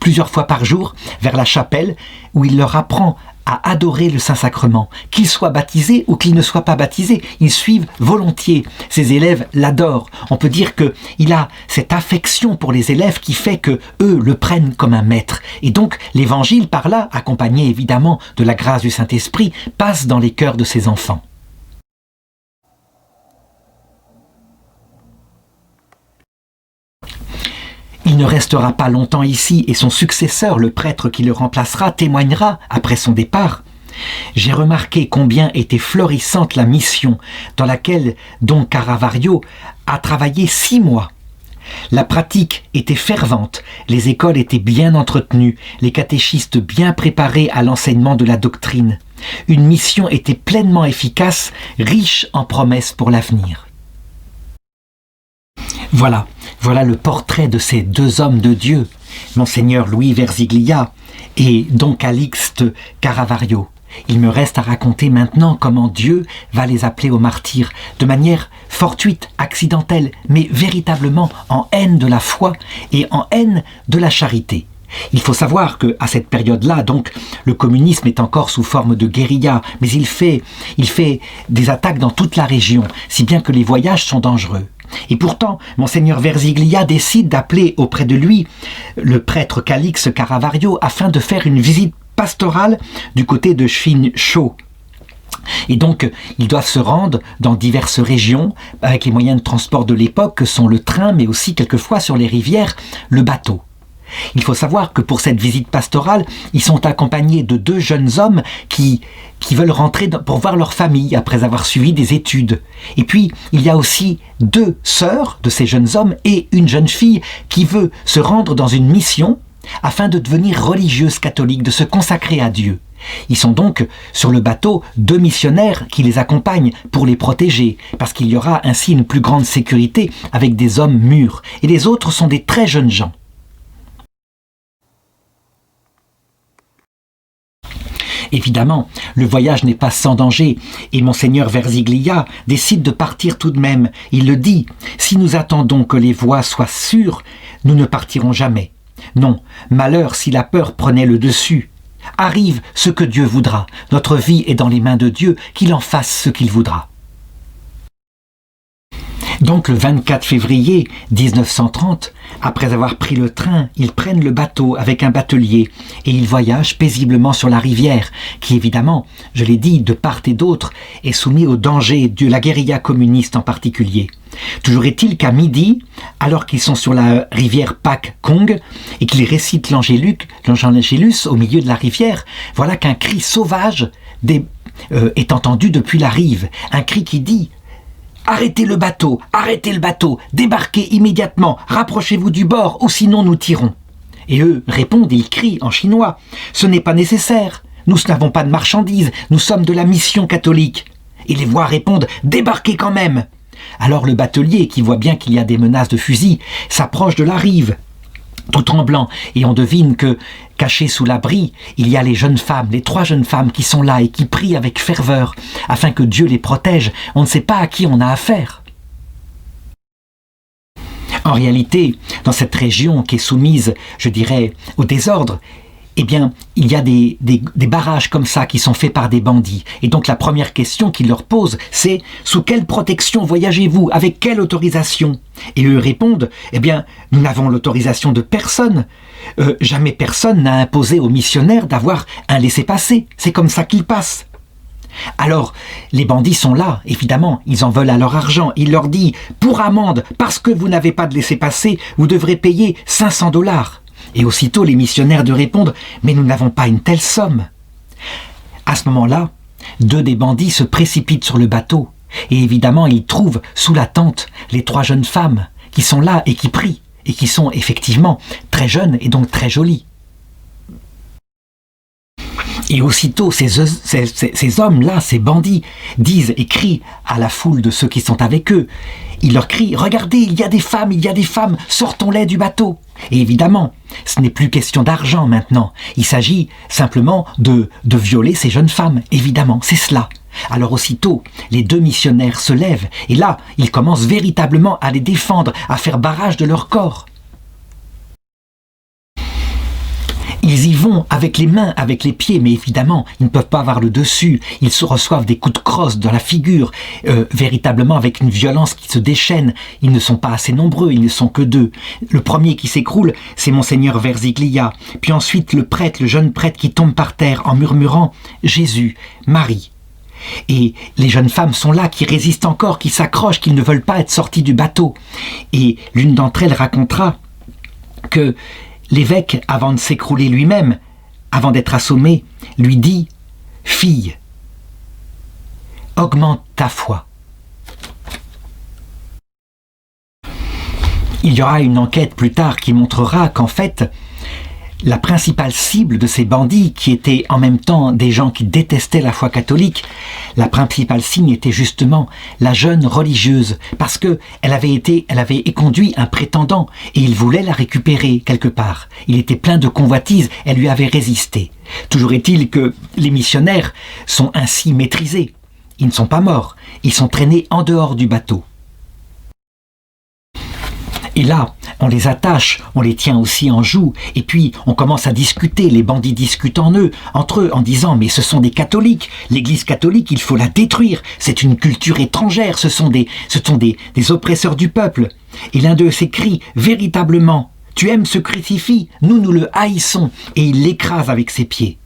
plusieurs fois par jour vers la chapelle où il leur apprend à adorer le Saint-Sacrement. Qu'ils soient baptisés ou qu'ils ne soient pas baptisés, ils suivent volontiers. Ses élèves l'adorent. On peut dire qu'il a cette affection pour les élèves qui fait que eux le prennent comme un maître. Et donc l'évangile par là, accompagné évidemment de la grâce du Saint-Esprit, passe dans les cœurs de ses enfants. Il ne restera pas longtemps ici et son successeur, le prêtre qui le remplacera, témoignera après son départ. J'ai remarqué combien était florissante la mission dans laquelle Don Caravaggio a travaillé 6 mois. La pratique était fervente, les écoles étaient bien entretenues, les catéchistes bien préparés à l'enseignement de la doctrine. Une mission était pleinement efficace, riche en promesses pour l'avenir. Voilà le portrait de ces 2 hommes de Dieu, Monseigneur Louis Verziglia et Don Calixte Caravaggio. Il me reste à raconter maintenant comment Dieu va les appeler aux martyrs, de manière fortuite, accidentelle, mais véritablement en haine de la foi et en haine de la charité. Il faut savoir qu'à cette période-là, donc, le communisme est encore sous forme de guérilla, mais il fait des attaques dans toute la région, si bien que les voyages sont dangereux. Et pourtant, Monseigneur Verziglia décide d'appeler auprès de lui le prêtre Calixte Caravaggio afin de faire une visite pastorale du côté de Chinchou. Et donc, ils doivent se rendre dans diverses régions avec les moyens de transport de l'époque que sont le train, mais aussi quelquefois sur les rivières, le bateau. Il faut savoir que pour cette visite pastorale, ils sont accompagnés de 2 jeunes hommes qui veulent rentrer pour voir leur famille après avoir suivi des études. Et puis, il y a aussi 2 sœurs de ces jeunes hommes et une jeune fille qui veut se rendre dans une mission afin de devenir religieuse catholique, de se consacrer à Dieu. Ils sont donc sur le bateau 2 missionnaires qui les accompagnent pour les protéger, parce qu'il y aura ainsi une plus grande sécurité avec des hommes mûrs. Et les autres sont des très jeunes gens. Évidemment, le voyage n'est pas sans danger et Monseigneur Verziglia décide de partir tout de même. Il le dit, « Si nous attendons que les voies soient sûres, nous ne partirons jamais. Non, malheur si la peur prenait le dessus. Arrive ce que Dieu voudra. Notre vie est dans les mains de Dieu, qu'il en fasse ce qu'il voudra. » Donc le 24 février 1930, après avoir pris le train, ils prennent le bateau avec un batelier et ils voyagent paisiblement sur la rivière, qui évidemment, je l'ai dit, de part et d'autre, est soumis au danger de la guérilla communiste en particulier. Toujours est-il qu'à midi, alors qu'ils sont sur la rivière Pak Kong et qu'ils récitent l'Angélus au milieu de la rivière, voilà qu'un cri sauvage est entendu depuis la rive, un cri qui dit « Arrêtez le bateau, débarquez immédiatement, rapprochez-vous du bord ou sinon nous tirons. » Et eux répondent, ils crient en chinois, « Ce n'est pas nécessaire, nous n'avons pas de marchandises, nous sommes de la mission catholique. » Et les voix répondent, « Débarquez quand même !» Alors le batelier, qui voit bien qu'il y a des menaces de fusil, s'approche de la rive, tout tremblant, et on devine que, cachés sous l'abri, il y a les jeunes femmes, les 3 jeunes femmes qui sont là et qui prient avec ferveur, afin que Dieu les protège. On ne sait pas à qui on a affaire. En réalité, dans cette région qui est soumise, je dirais, au désordre, eh bien, il y a des barrages comme ça qui sont faits par des bandits. Et donc la première question qu'ils leur posent, c'est « Sous quelle protection voyagez-vous? Avec quelle autorisation ?» Et eux répondent « Eh bien, nous n'avons l'autorisation de personne. Jamais personne n'a imposé aux missionnaires d'avoir un laissez-passer. C'est comme ça qu'ils passent. » Alors, les bandits sont là, évidemment, ils en veulent à leur argent. Il leur dit « Pour amende, parce que vous n'avez pas de laissez-passer, vous devrez payer 500 $. Et aussitôt les missionnaires de répondre « Mais nous n'avons pas une telle somme. » À ce moment-là, 2 des bandits se précipitent sur le bateau. Et évidemment, ils trouvent sous la tente les 3 jeunes femmes qui sont là et qui prient. Et qui sont effectivement très jeunes et donc très jolies. Et aussitôt, ces hommes-là, ces bandits, disent et crient à la foule de ceux qui sont avec eux. Ils leur crient « Regardez, il y a des femmes, sortons-les du bateau !» Et évidemment, ce n'est plus question d'argent maintenant. Il s'agit simplement de violer ces jeunes femmes. Évidemment, c'est cela. Alors aussitôt, les 2 missionnaires se lèvent et là, ils commencent véritablement à les défendre, à faire barrage de leur corps. Ils y vont avec les mains, avec les pieds, mais évidemment, ils ne peuvent pas avoir le dessus. Ils se reçoivent des coups de crosse dans la figure, véritablement avec une violence qui se déchaîne. Ils ne sont pas assez nombreux, ils ne sont que 2. Le premier qui s'écroule, c'est Monseigneur Verziglia. Puis ensuite, le jeune prêtre qui tombe par terre en murmurant « Jésus, Marie ». Et les jeunes femmes sont là, qui résistent encore, qui s'accrochent, qui ne veulent pas être sorties du bateau. Et l'une d'entre elles racontera que l'évêque, avant de s'écrouler lui-même, avant d'être assommé, lui dit « Fille, augmente ta foi. » Il y aura une enquête plus tard qui montrera qu'en fait, la principale cible de ces bandits, qui étaient en même temps des gens qui détestaient la foi catholique, la principale cible était justement la jeune religieuse, parce que elle avait éconduit un prétendant et il voulait la récupérer quelque part. Il était plein de convoitises, elle lui avait résisté. Toujours est-il que les missionnaires sont ainsi maîtrisés. Ils ne sont pas morts, ils sont traînés en dehors du bateau. Et là, on les attache, on les tient aussi en joue, et puis on commence à discuter, les bandits discutent entre eux, en disant « mais ce sont des catholiques, l'église catholique, il faut la détruire, c'est une culture étrangère, ce sont des oppresseurs du peuple ». Et l'un d'eux s'écrie « véritablement, tu aimes ce crucifix, nous le haïssons », et il l'écrase avec ses pieds.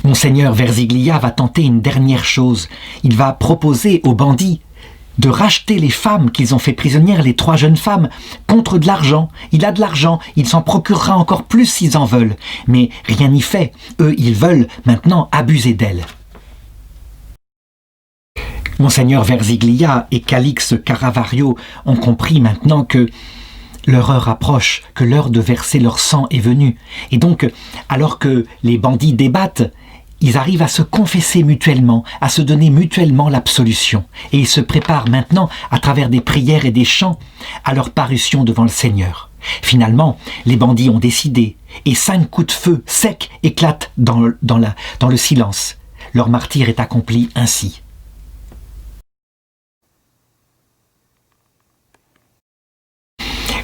Monseigneur Verziglia va tenter une dernière chose, il va proposer aux bandits de racheter les femmes qu'ils ont fait prisonnières, les 3 jeunes femmes, contre de l'argent. Il a de l'argent, il s'en procurera encore plus s'ils en veulent. Mais rien n'y fait. Eux, ils veulent maintenant abuser d'elles. Monseigneur Verziglia et Calix Caravaggio ont compris maintenant que leur heure approche, que l'heure de verser leur sang est venue. Et donc, alors que les bandits débattent, ils arrivent à se confesser mutuellement, à se donner mutuellement l'absolution. Et ils se préparent maintenant, à travers des prières et des chants, à leur parution devant le Seigneur. Finalement, les bandits ont décidé, et 5 coups de feu secs éclatent dans le silence. Leur martyre est accompli ainsi.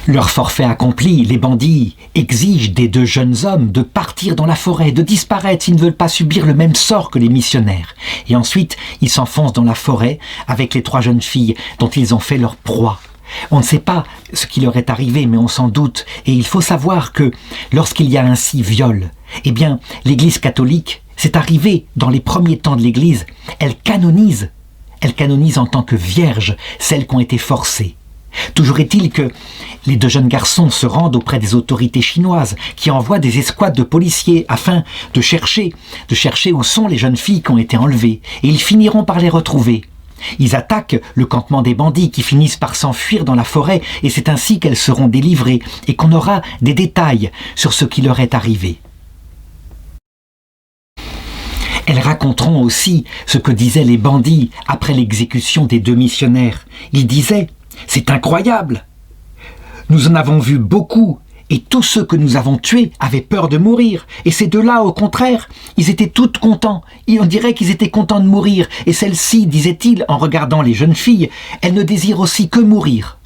Leur forfait accompli, les bandits exigent des 2 jeunes hommes de partir dans la forêt, de disparaître s'ils ne veulent pas subir le même sort que les missionnaires. Et ensuite, ils s'enfoncent dans la forêt avec les 3 jeunes filles dont ils ont fait leur proie. On ne sait pas ce qui leur est arrivé, mais on s'en doute. Et il faut savoir que lorsqu'il y a ainsi viol, eh bien, l'Église catholique, c'est arrivé dans les premiers temps de l'Église, elle canonise en tant que vierges celles qui ont été forcées. Toujours est-il que les 2 jeunes garçons se rendent auprès des autorités chinoises qui envoient des escouades de policiers afin de chercher où sont les jeunes filles qui ont été enlevées. Et ils finiront par les retrouver. Ils attaquent le campement des bandits qui finissent par s'enfuir dans la forêt et c'est ainsi qu'elles seront délivrées et qu'on aura des détails sur ce qui leur est arrivé. Elles raconteront aussi ce que disaient les bandits après l'exécution des 2 missionnaires. Ils disaient « C'est incroyable! Nous en avons vu beaucoup et tous ceux que nous avons tués avaient peur de mourir. Et ces 2-là, au contraire, ils étaient toutes contents. Et on dirait qu'ils étaient contents de mourir. Et celle-ci, disait-il en regardant les jeunes filles, elle ne désire aussi que mourir. »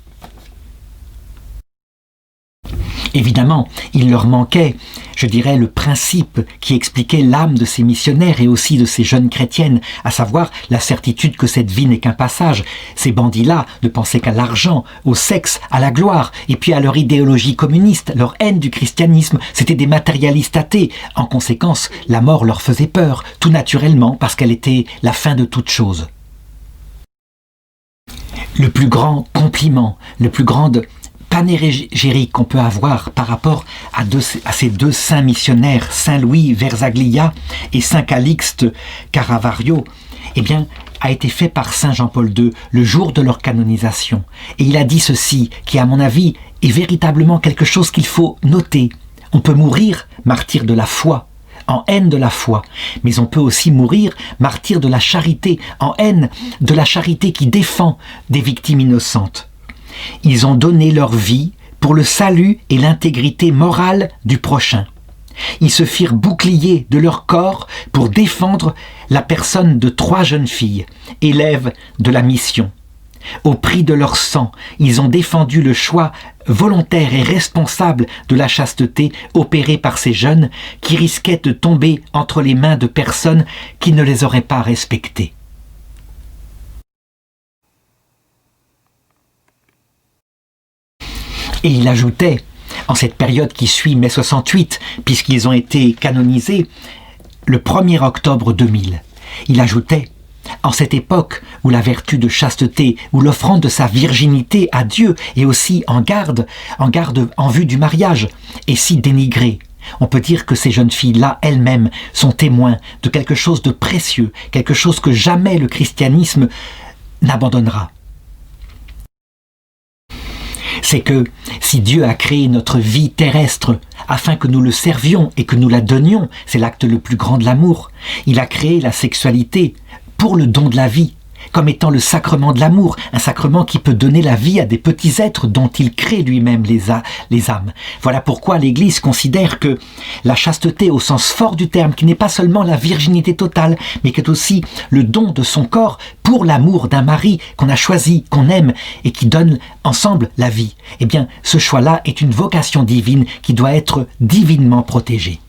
Évidemment, il leur manquait, je dirais, le principe qui expliquait l'âme de ces missionnaires et aussi de ces jeunes chrétiennes, à savoir la certitude que cette vie n'est qu'un passage. Ces bandits-là ne pensaient qu'à l'argent, au sexe, à la gloire, et puis à leur idéologie communiste, leur haine du christianisme. C'étaient des matérialistes athées. En conséquence, la mort leur faisait peur, tout naturellement, parce qu'elle était la fin de toute chose. Le plus grand compliment, le plus grand panégyrique qu'on peut avoir par rapport à ces 2 saints missionnaires, Saint Louis Verzaglia et Saint Calixte Caravaggio, eh bien, a été fait par Saint Jean-Paul II le jour de leur canonisation. Et il a dit ceci, qui à mon avis est véritablement quelque chose qu'il faut noter. On peut mourir martyr de la foi, en haine de la foi, mais on peut aussi mourir martyr de la charité, en haine de la charité qui défend des victimes innocentes. Ils ont donné leur vie pour le salut et l'intégrité morale du prochain. Ils se firent bouclier de leur corps pour défendre la personne de 3 jeunes filles, élèves de la mission. Au prix de leur sang, ils ont défendu le choix volontaire et responsable de la chasteté opéré par ces jeunes qui risquaient de tomber entre les mains de personnes qui ne les auraient pas respectés. Et il ajoutait, en cette période qui suit mai 68, puisqu'ils ont été canonisés le 1er octobre 2000, il ajoutait, en cette époque où la vertu de chasteté, où l'offrande de sa virginité à Dieu est aussi en garde en vue du mariage, est si dénigrée, on peut dire que ces jeunes filles-là, elles-mêmes, sont témoins de quelque chose de précieux, quelque chose que jamais le christianisme n'abandonnera. C'est que si Dieu a créé notre vie terrestre afin que nous le servions et que nous la donnions, c'est l'acte le plus grand de l'amour. Il a créé la sexualité pour le don de la vie, comme étant le sacrement de l'amour, un sacrement qui peut donner la vie à des petits êtres dont il crée lui-même les âmes. Voilà pourquoi l'Église considère que la chasteté au sens fort du terme, qui n'est pas seulement la virginité totale, mais qui est aussi le don de son corps pour l'amour d'un mari qu'on a choisi, qu'on aime et qui donne ensemble la vie. Eh bien, ce choix-là est une vocation divine qui doit être divinement protégée.